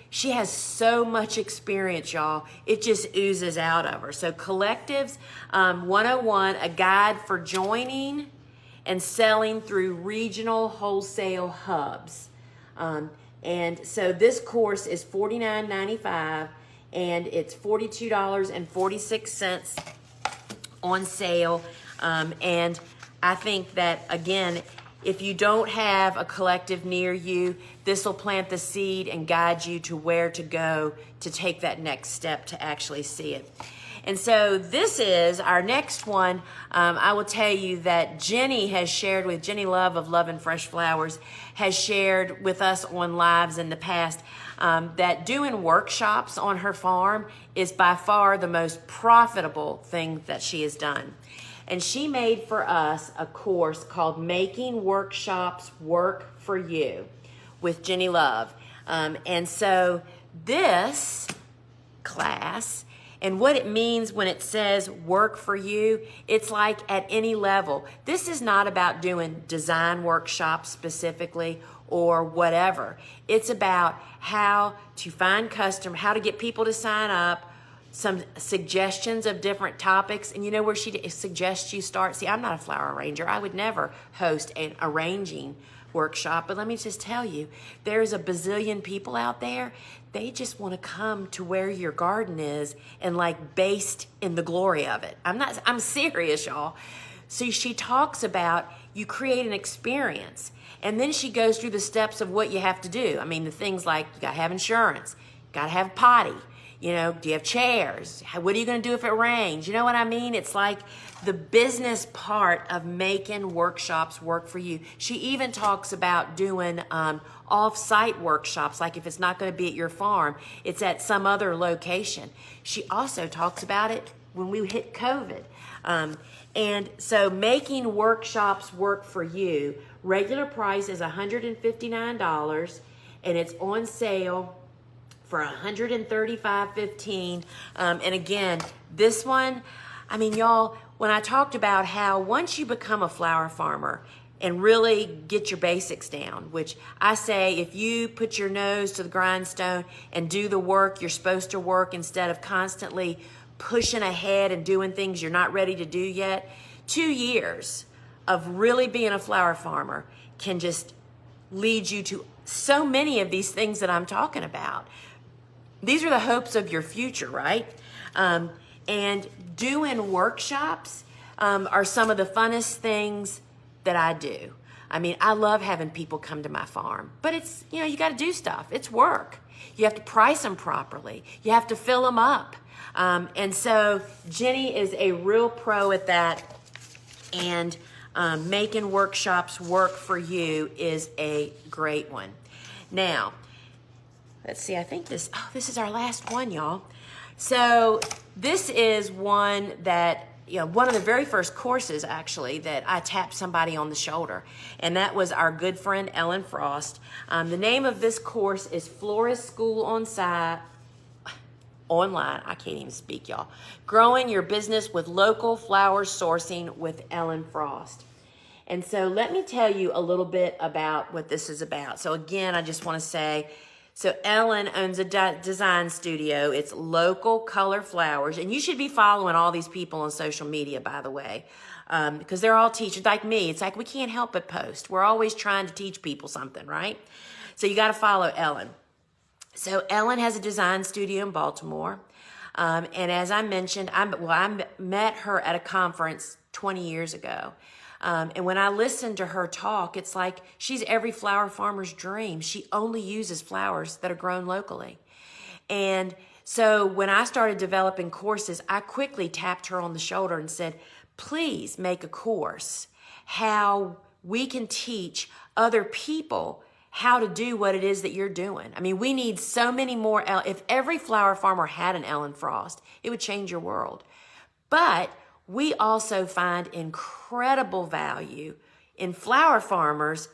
she has so much experience, y'all. It just oozes out of her. So Collectives 101, a guide for joining and selling through regional wholesale hubs. And so this course is $49.95 and it's $42.46 on sale. And I think that, again, if you don't have a collective near you, this will plant the seed and guide you to where to go to take that next step to actually see it. And so this is our next one. I will tell you that Jenny has shared with Jenny Love of Love and Fresh Flowers has shared with us on lives in the past that doing workshops on her farm is by far the most profitable thing that she has done. And she made for us a course called Making Workshops Work for You with Jenny Love. And so this class, and what it means when it says work for you, it's like at any level. This is not about doing design workshops specifically or whatever. It's about how to find customers, how to get people to sign up, some suggestions of different topics. And you know where she suggests you start? See, I'm not a flower arranger. I would never host an arranging workshop. But let me just tell you, there's a bazillion people out there. They just want to come to where your garden is and like baste in the glory of it. I'm serious, y'all. So she talks about you create an experience. And then she goes through the steps of what you have to do. I mean, the things like you got to have insurance, you got to have a potty. You know, do you have chairs? What are you going to do if it rains? You know what I mean? It's like the business part of making workshops work for you. She even talks about doing off-site workshops, like if it's not going to be at your farm, it's at some other location. She also talks about it when we hit COVID. And so making workshops work for you, regular price is $159, and it's on sale for $135.15. And again, this one, I mean, y'all, when I talked about how once you become a flower farmer and really get your basics down, which I say if you put your nose to the grindstone and do the work you're supposed to work instead of constantly pushing ahead and doing things you're not ready to do yet, 2 years of really being a flower farmer can just lead you to so many of these things that I'm talking about. These are the hopes of your future, right? And doing workshops are some of the funnest things that I do. I mean, I love having people come to my farm, but it's, you know, you got to do stuff. It's work. You have to price them properly. You have to fill them up. And so Jenny is a real pro at that, and making workshops work for you is a great one. Now, let's see, I think this is our last one, y'all. So this is one that, you know, one of the very first courses actually that I tapped somebody on the shoulder, and that was our good friend Ellen Frost. The name of this course is Florist School on Site online. I can't even speak, y'all. Growing your business with local flower sourcing with Ellen Frost. And so let me tell you a little bit about what this is about. So again, I just want to say, so Ellen owns a design studio. It's Local Color Flowers. And you should be following all these people on social media, by the way, because they're all teachers like me. It's like we can't help but post. We're always trying to teach people something, right? So you got to follow Ellen. So Ellen has a design studio in Baltimore. And as I mentioned, I met her at a conference 20 years ago. And when I listen to her talk, it's like she's every flower farmer's dream. She only uses flowers that are grown locally. And so when I started developing courses, I quickly tapped her on the shoulder and said, please make a course how we can teach other people how to do what it is that you're doing. I mean, we need so many more. If every flower farmer had an Ellen Frost, it would change your world. But we also find incredible value in flower farmers.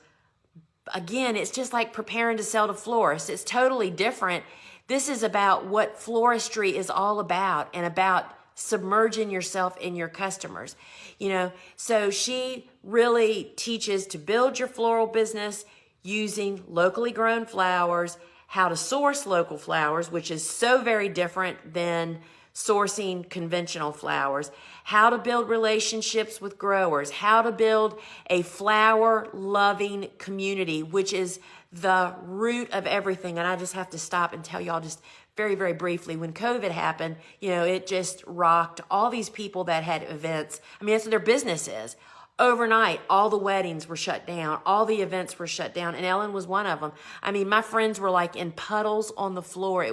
Again, it's just like preparing to sell to florists. It's totally different. This is about what floristry is all about and about submerging yourself in your customers. You know, so she really teaches to build your floral business using locally grown flowers, how to source local flowers, which is so very different than sourcing conventional flowers, how to build relationships with growers, how to build a flower-loving community, which is the root of everything. And I just have to stop and tell y'all just very, very briefly, when COVID happened, you know, it just rocked all these people that had events. I mean, that's what their business is. Overnight, all the weddings were shut down. All the events were shut down. And Ellen was one of them. I mean, my friends were like in puddles on the floor.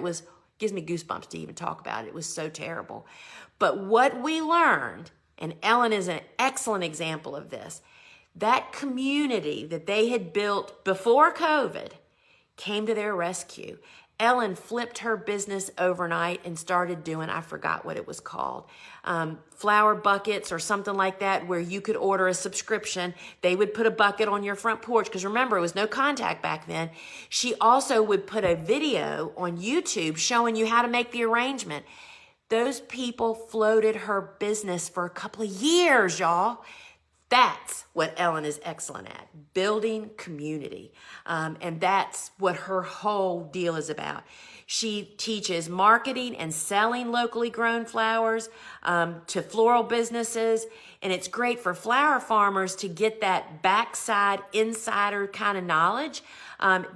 Gives me goosebumps to even talk about it. It was so terrible. But what we learned, and Ellen is an excellent example of this, that community that they had built before COVID came to their rescue. Ellen flipped her business overnight and started doing, I forgot what it was called, flower buckets or something like that, where you could order a subscription. They would put a bucket on your front porch, because remember, it was no contact back then. She also would put a video on YouTube showing you how to make the arrangement. Those people floated her business for a couple of years, y'all. That's what Ellen is excellent at, building community. And that's what her whole deal is about. She teaches marketing and selling locally grown flowers to floral businesses. And it's great for flower farmers to get that backside insider kind of knowledge.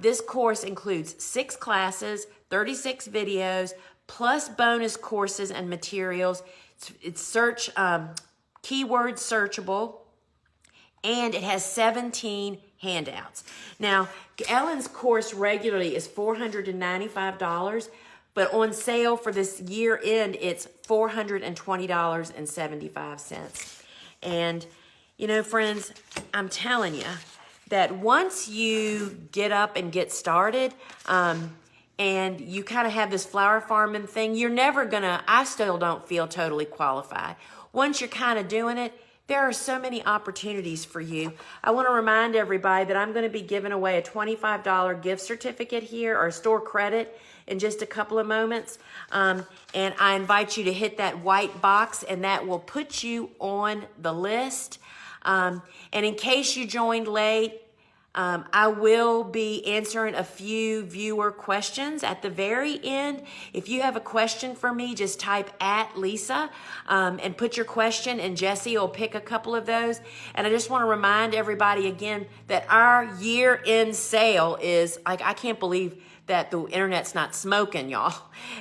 This course includes 6 classes, 36 videos, plus bonus courses and materials. It's keyword searchable. And it has 17 handouts. Now, Ellen's course regularly is $495, but on sale for this year end, it's $420.75. And, you know, friends, I'm telling you that once you get up and get started, and you kind of have this flower farming thing, you're never I still don't feel totally qualified. Once you're kind of doing it, there are so many opportunities for you. I want to remind everybody that I'm going to be giving away a $25 gift certificate here, or store credit, in just a couple of moments. And I invite you to hit that white box, and that will put you on the list. And in case you joined late, I will be answering a few viewer questions at the very end. If you have a question for me, just type @Lisa and put your question, and Jesse will pick a couple of those. And I just want to remind everybody again that our year-end sale is, like, I can't believe that the internet's not smoking, y'all.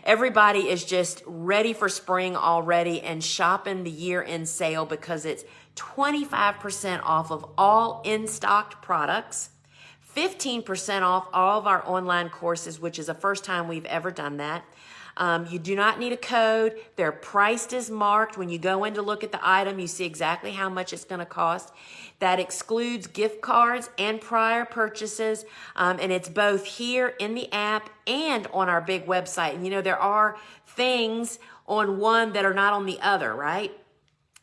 Everybody is just ready for spring already and shopping the year-end sale, because it's 25% off of all in-stocked products, 15% off all of our online courses, which is the first time we've ever done that. You do not need a code. They're priced as marked. When you go in to look at the item, you see exactly how much it's going to cost. That excludes gift cards and prior purchases, and it's both here in the app and on our big website. And you know, there are things on one that are not on the other, right?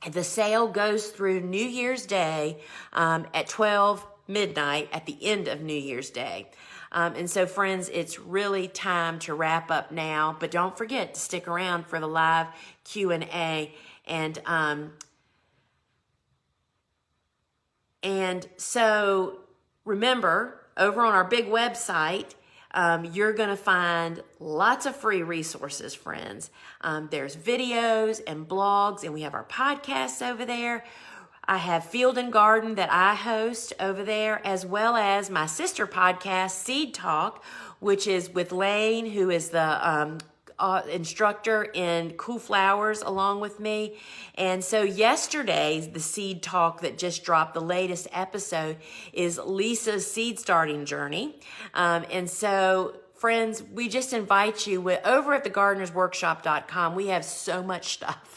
The sale goes through New Year's Day at 12 midnight at the end of New Year's Day. And so, friends, it's really time to wrap up now. But don't forget to stick around for the live Q&A. And so, remember, over on our big website, you're going to find lots of free resources, friends. There's videos and blogs, and we have our podcasts over there. I have Field and Garden that I host over there, as well as my sister podcast, Seed Talk, which is with Lane, who is the instructor in Cool Flowers along with me. And so yesterday's the Seed Talk that just dropped, the latest episode, is Lisa's seed starting journey. And so, friends, we just invite you over at thegardenersworkshop.com. We have so much stuff.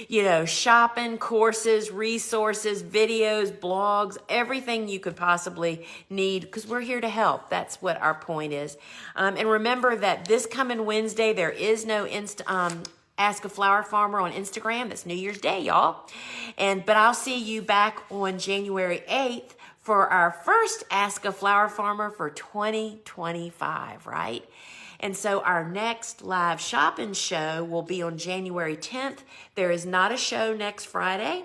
You know, shopping, courses, resources, videos, blogs, everything you could possibly need, because we're here to help. That's what our point is. And remember that this coming Wednesday, there is no Ask a Flower Farmer on Instagram. That's New Year's Day, y'all. But I'll see you back on January 8th for our first Ask a Flower Farmer for 2025, right? And so our next live shopping show will be on January 10th. There is not a show next Friday.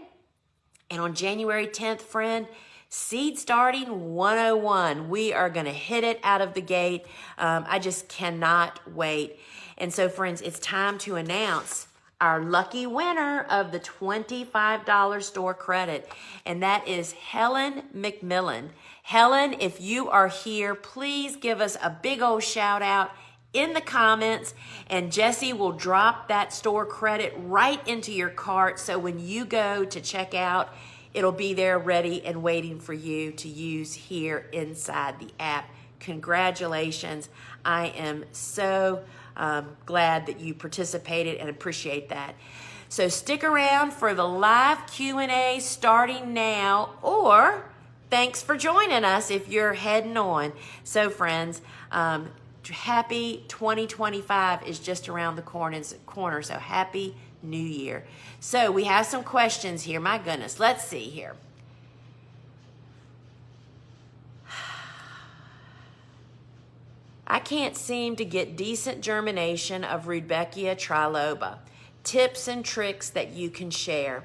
And on January 10th, friend, Seed Starting 101. We are going to hit it out of the gate. I just cannot wait. And so, friends, it's time to announce our lucky winner of the $25 store credit. And that is Helen McMillan. Helen, if you are here, please give us a big old shout out in the comments, and Jesse will drop that store credit right into your cart, so when you go to check out, it'll be there ready and waiting for you to use here inside the app. Congratulations. I am so glad that you participated and appreciate that. So stick around for the live Q&A starting now, or thanks for joining us if you're heading on. So, friends, happy 2025 is just around the corner, so happy New Year. So we have some questions here. My goodness, let's see here. I can't seem to get decent germination of Rudbeckia triloba. Tips and tricks that you can share.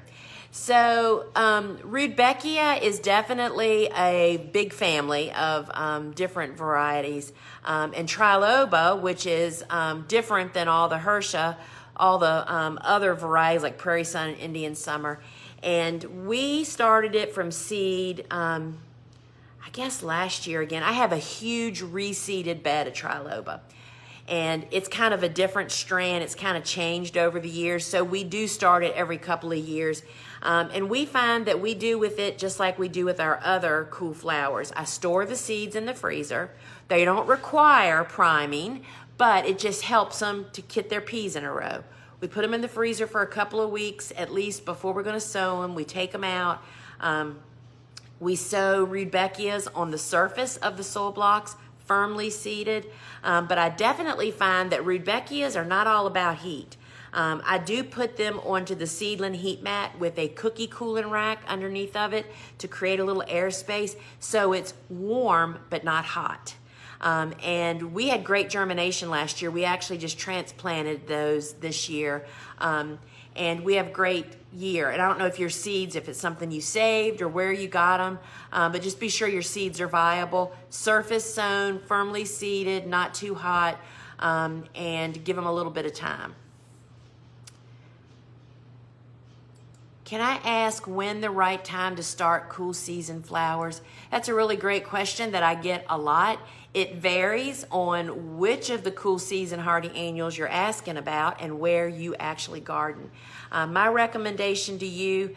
So Rudbeckia is definitely a big family of different varieties. And triloba, which is different than all the Hersha, all the other varieties like Prairie Sun and Indian Summer. And we started it from seed, I guess last year again. I have a huge reseeded bed of triloba. And it's kind of a different strand. It's kind of changed over the years. So we do start it every couple of years. And we find that we do with it just like we do with our other cool flowers. I store the seeds in the freezer. They don't require priming, but it just helps them to get their peas in a row. We put them in the freezer for a couple of weeks at least before we're going to sow them. We take them out. We sow Rudbeckias on the surface of the soil blocks, firmly seeded. But I definitely find that Rudbeckias are not all about heat. I do put them onto the seedling heat mat with a cookie cooling rack underneath of it to create a little airspace so it's warm but not hot. And we had great germination last year. We actually just transplanted those this year. And we have great year. And I don't know if your seeds, if it's something you saved or where you got them, but just be sure your seeds are viable. Surface sown, firmly seeded, not too hot, and give them a little bit of time. Can I ask when the right time to start cool season flowers? That's a really great question that I get a lot. It varies on which of the cool season hardy annuals you're asking about and where you actually garden. My recommendation to you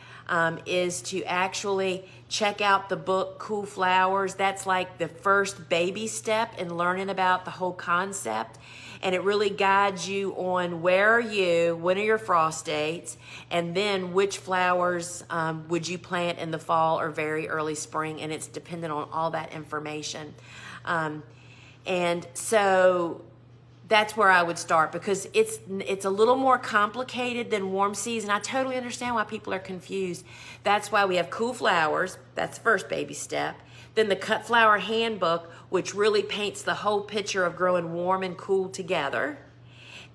is to actually check out the book Cool Flowers. That's like the first baby step in learning about the whole concept. And it really guides you on where are you, when are your frost dates, and then which flowers would you plant in the fall or very early spring, and it's dependent on all that information. And so that's where I would start because it's a little more complicated than warm season. I totally understand why people are confused. That's why we have Cool Flowers. That's the first baby step. Then the Cut Flower Handbook, which really paints the whole picture of growing warm and cool together.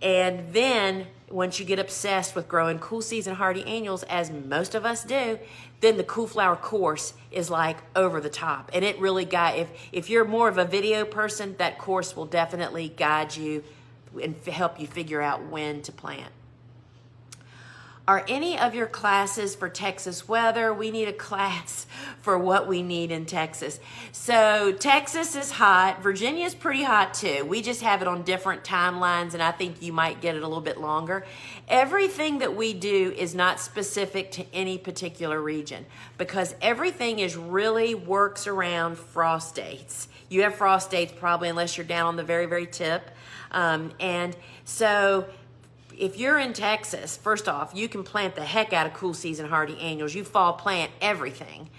And then once you get obsessed with growing cool season hardy annuals, as most of us do, then the Cool Flower course is like over the top. And it really if you're more of a video person, that course will definitely guide you and help you figure out when to plant. Are any of your classes for Texas weather? We need a class for what we need in Texas. So Texas is hot. Virginia's pretty hot too. We just have it on different timelines, and I think you might get it a little bit longer. Everything that we do is not specific to any particular region because everything is really works around frost dates. You have frost dates probably unless you're down on the very, very tip. And so if you're in Texas, first off, you can plant the heck out of cool season hardy annuals. You fall plant everything,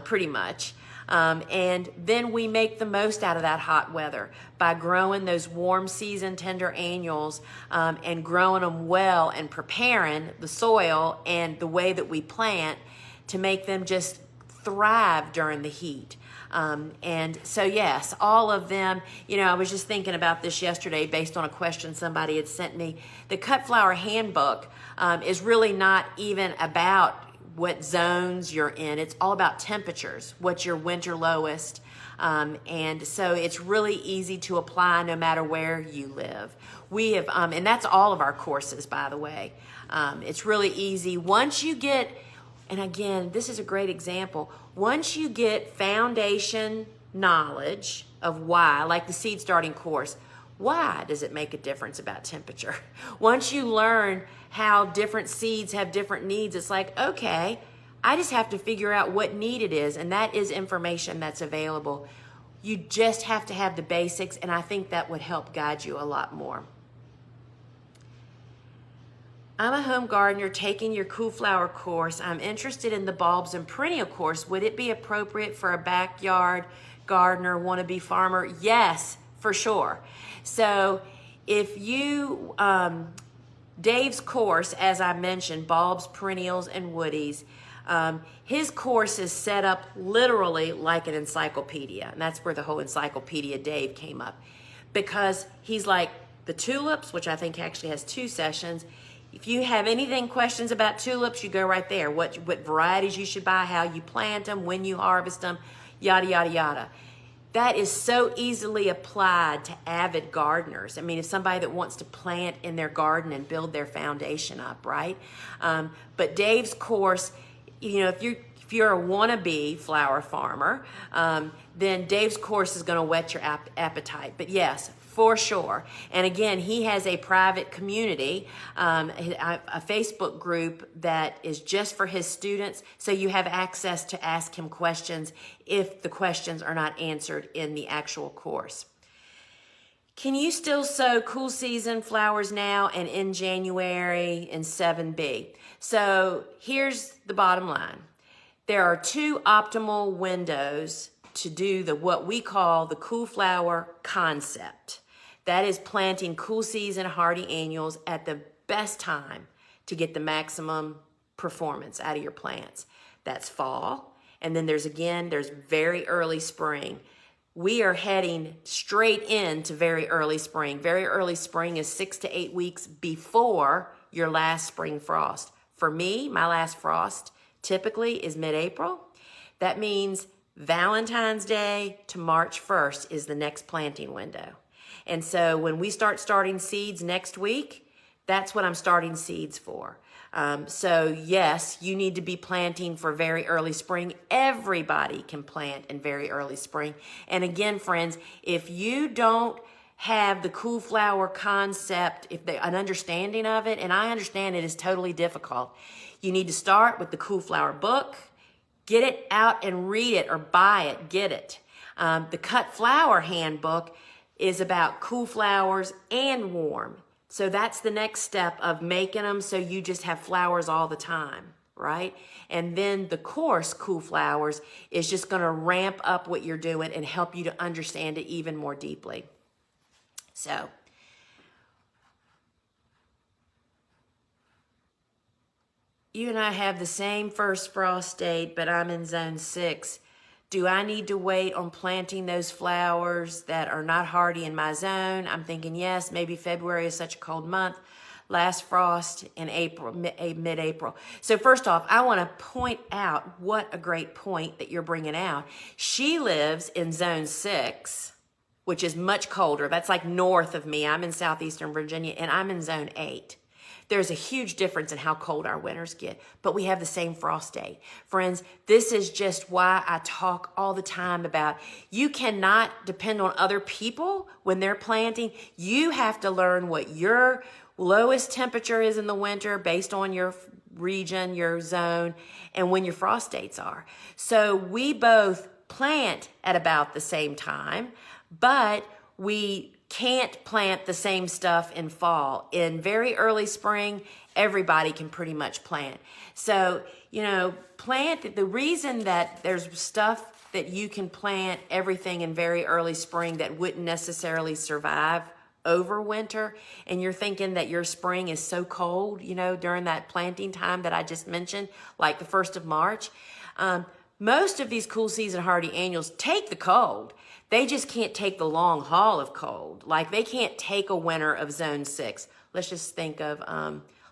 pretty much. And then we make the most out of that hot weather by growing those warm season tender annuals and growing them well and preparing the soil and the way that we plant to make them just thrive during the heat. And so yes, all of them, I was just thinking about this yesterday based on a question somebody had sent me. The Cut Flower Handbook is really not even about what zones you're in. It's all about temperatures, what's your winter lowest. And so it's really easy to apply no matter where you live. We have, and that's all of our courses, by the way. It's really easy. Once you get, and again, this is a great example. Once you get foundation knowledge of why, like the seed starting course, why does it make a difference about temperature? Once you learn how different seeds have different needs, it's like, okay, I just have to figure out what need it is, and that is information that's available. You just have to have the basics, and I think that would help guide you a lot more. I'm a home gardener taking your Cool Flower course. I'm interested in the bulbs and perennial course. Would it be appropriate for a backyard gardener, wannabe farmer? Yes, for sure. So if you, Dave's course, as I mentioned, bulbs, perennials, and woodies, his course is set up literally like an encyclopedia. And that's where the whole Encyclopedia Dave came up. Because he's like the tulips, which I think actually has 2 sessions. If you have questions about tulips, you go right there. What varieties you should buy, how you plant them, when you harvest them, yada, yada, yada. That is so easily applied to avid gardeners. I mean, if somebody that wants to plant in their garden and build their foundation up, right? But Dave's course, if you're a wannabe flower farmer, then Dave's course is going to whet your appetite. But yes, for sure. And again, he has a private community, a Facebook group that is just for his students. So you have access to ask him questions if the questions are not answered in the actual course. Can you still sow cool season flowers now and in January in 7B? So here's the bottom line. There are 2 optimal windows to do what we call the cool flower concept. That is planting cool season hardy annuals at the best time to get the maximum performance out of your plants. That's fall. And then there's very early spring. We are heading straight into very early spring. Very early spring is 6 to 8 weeks before your last spring frost. For me, my last frost typically is mid-April. That means Valentine's Day to March 1st is the next planting window. And so when we starting seeds next week, that's what I'm starting seeds for. So yes, you need to be planting for very early spring. Everybody can plant in very early spring. And again, friends, if you don't have the cool flower concept, an understanding of it, and I understand it is totally difficult, you need to start with the Cool Flower book, get it out and read it, or buy it, get it. The Cut Flower Handbook is about cool flowers and warm. So that's the next step of making them so you just have flowers all the time, right? And then the course, Cool Flowers, is just going to ramp up what you're doing and help you to understand it even more deeply. So, you and I have the same first frost date, but I'm in zone 6. Do I need to wait on planting those flowers that are not hardy in my zone? I'm thinking yes, maybe February is such a cold month. Last frost in April, mid-April. So first off, I want to point out what a great point that you're bringing out. She lives in zone 6, which is much colder. That's like north of me. I'm in southeastern Virginia, and I'm in zone 8. There's a huge difference in how cold our winters get, but we have the same frost date. Friends, this is just why I talk all the time about you cannot depend on other people when they're planting. You have to learn what your lowest temperature is in the winter based on your region, your zone, and when your frost dates are. So we both plant at about the same time, but we can't plant the same stuff in fall. In very early spring, everybody can pretty much plant. So, the reason that there's stuff that you can plant everything in very early spring that wouldn't necessarily survive over winter, and you're thinking that your spring is so cold, during that planting time that I just mentioned, like the 1st of March, most of these cool season hardy annuals take the cold. They just can't take the long haul of cold. Like they can't take a winter of zone 6. Let's just think of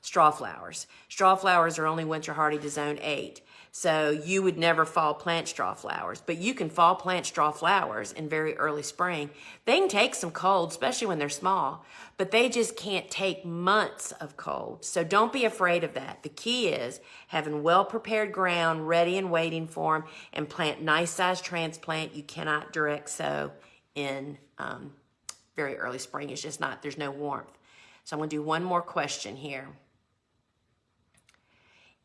straw flowers. Straw flowers are only winter hardy to zone 8. So you would never fall plant straw flowers, but you can fall plant straw flowers in very early spring. They can take some cold, especially when they're small, but they just can't take months of cold. So don't be afraid of that. The key is having well-prepared ground ready and waiting for them, and plant nice-sized transplant. You cannot direct sow in very early spring. It's just not, there's no warmth. So I'm going to do one more question here.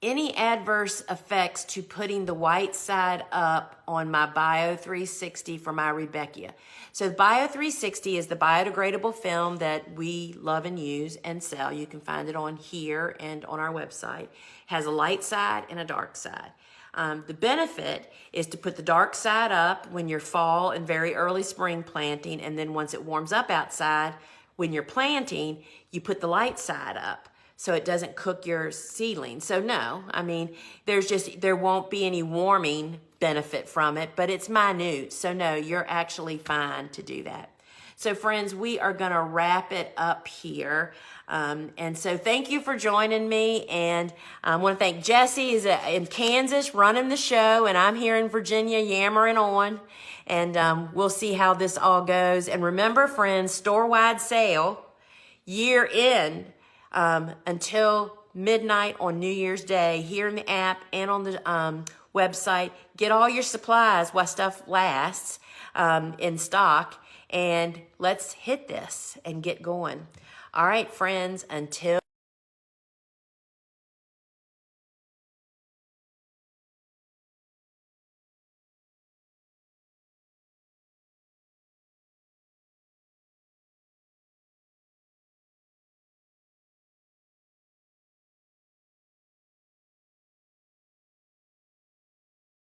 Any adverse effects to putting the white side up on my Bio 360 for my Rudbeckia? So Bio 360 is the biodegradable film that we love and use and sell. You can find it on here and on our website. It has a light side and a dark side. The benefit is to put the dark side up when you're fall and very early spring planting, and then once it warms up outside, when you're planting, you put the light side up, so it doesn't cook your seedling. So no, there won't be any warming benefit from it, but it's minute. So no, you're actually fine to do that. So friends, we are gonna wrap it up here. And so thank you for joining me. And I wanna thank Jesse is in Kansas running the show, and I'm here in Virginia yammering on. And we'll see how this all goes. And remember friends, store-wide sale, year end, until midnight on New Year's Day here in the app and on the website. Get all your supplies while stuff lasts in stock, and let's hit this and get going. All right, friends, until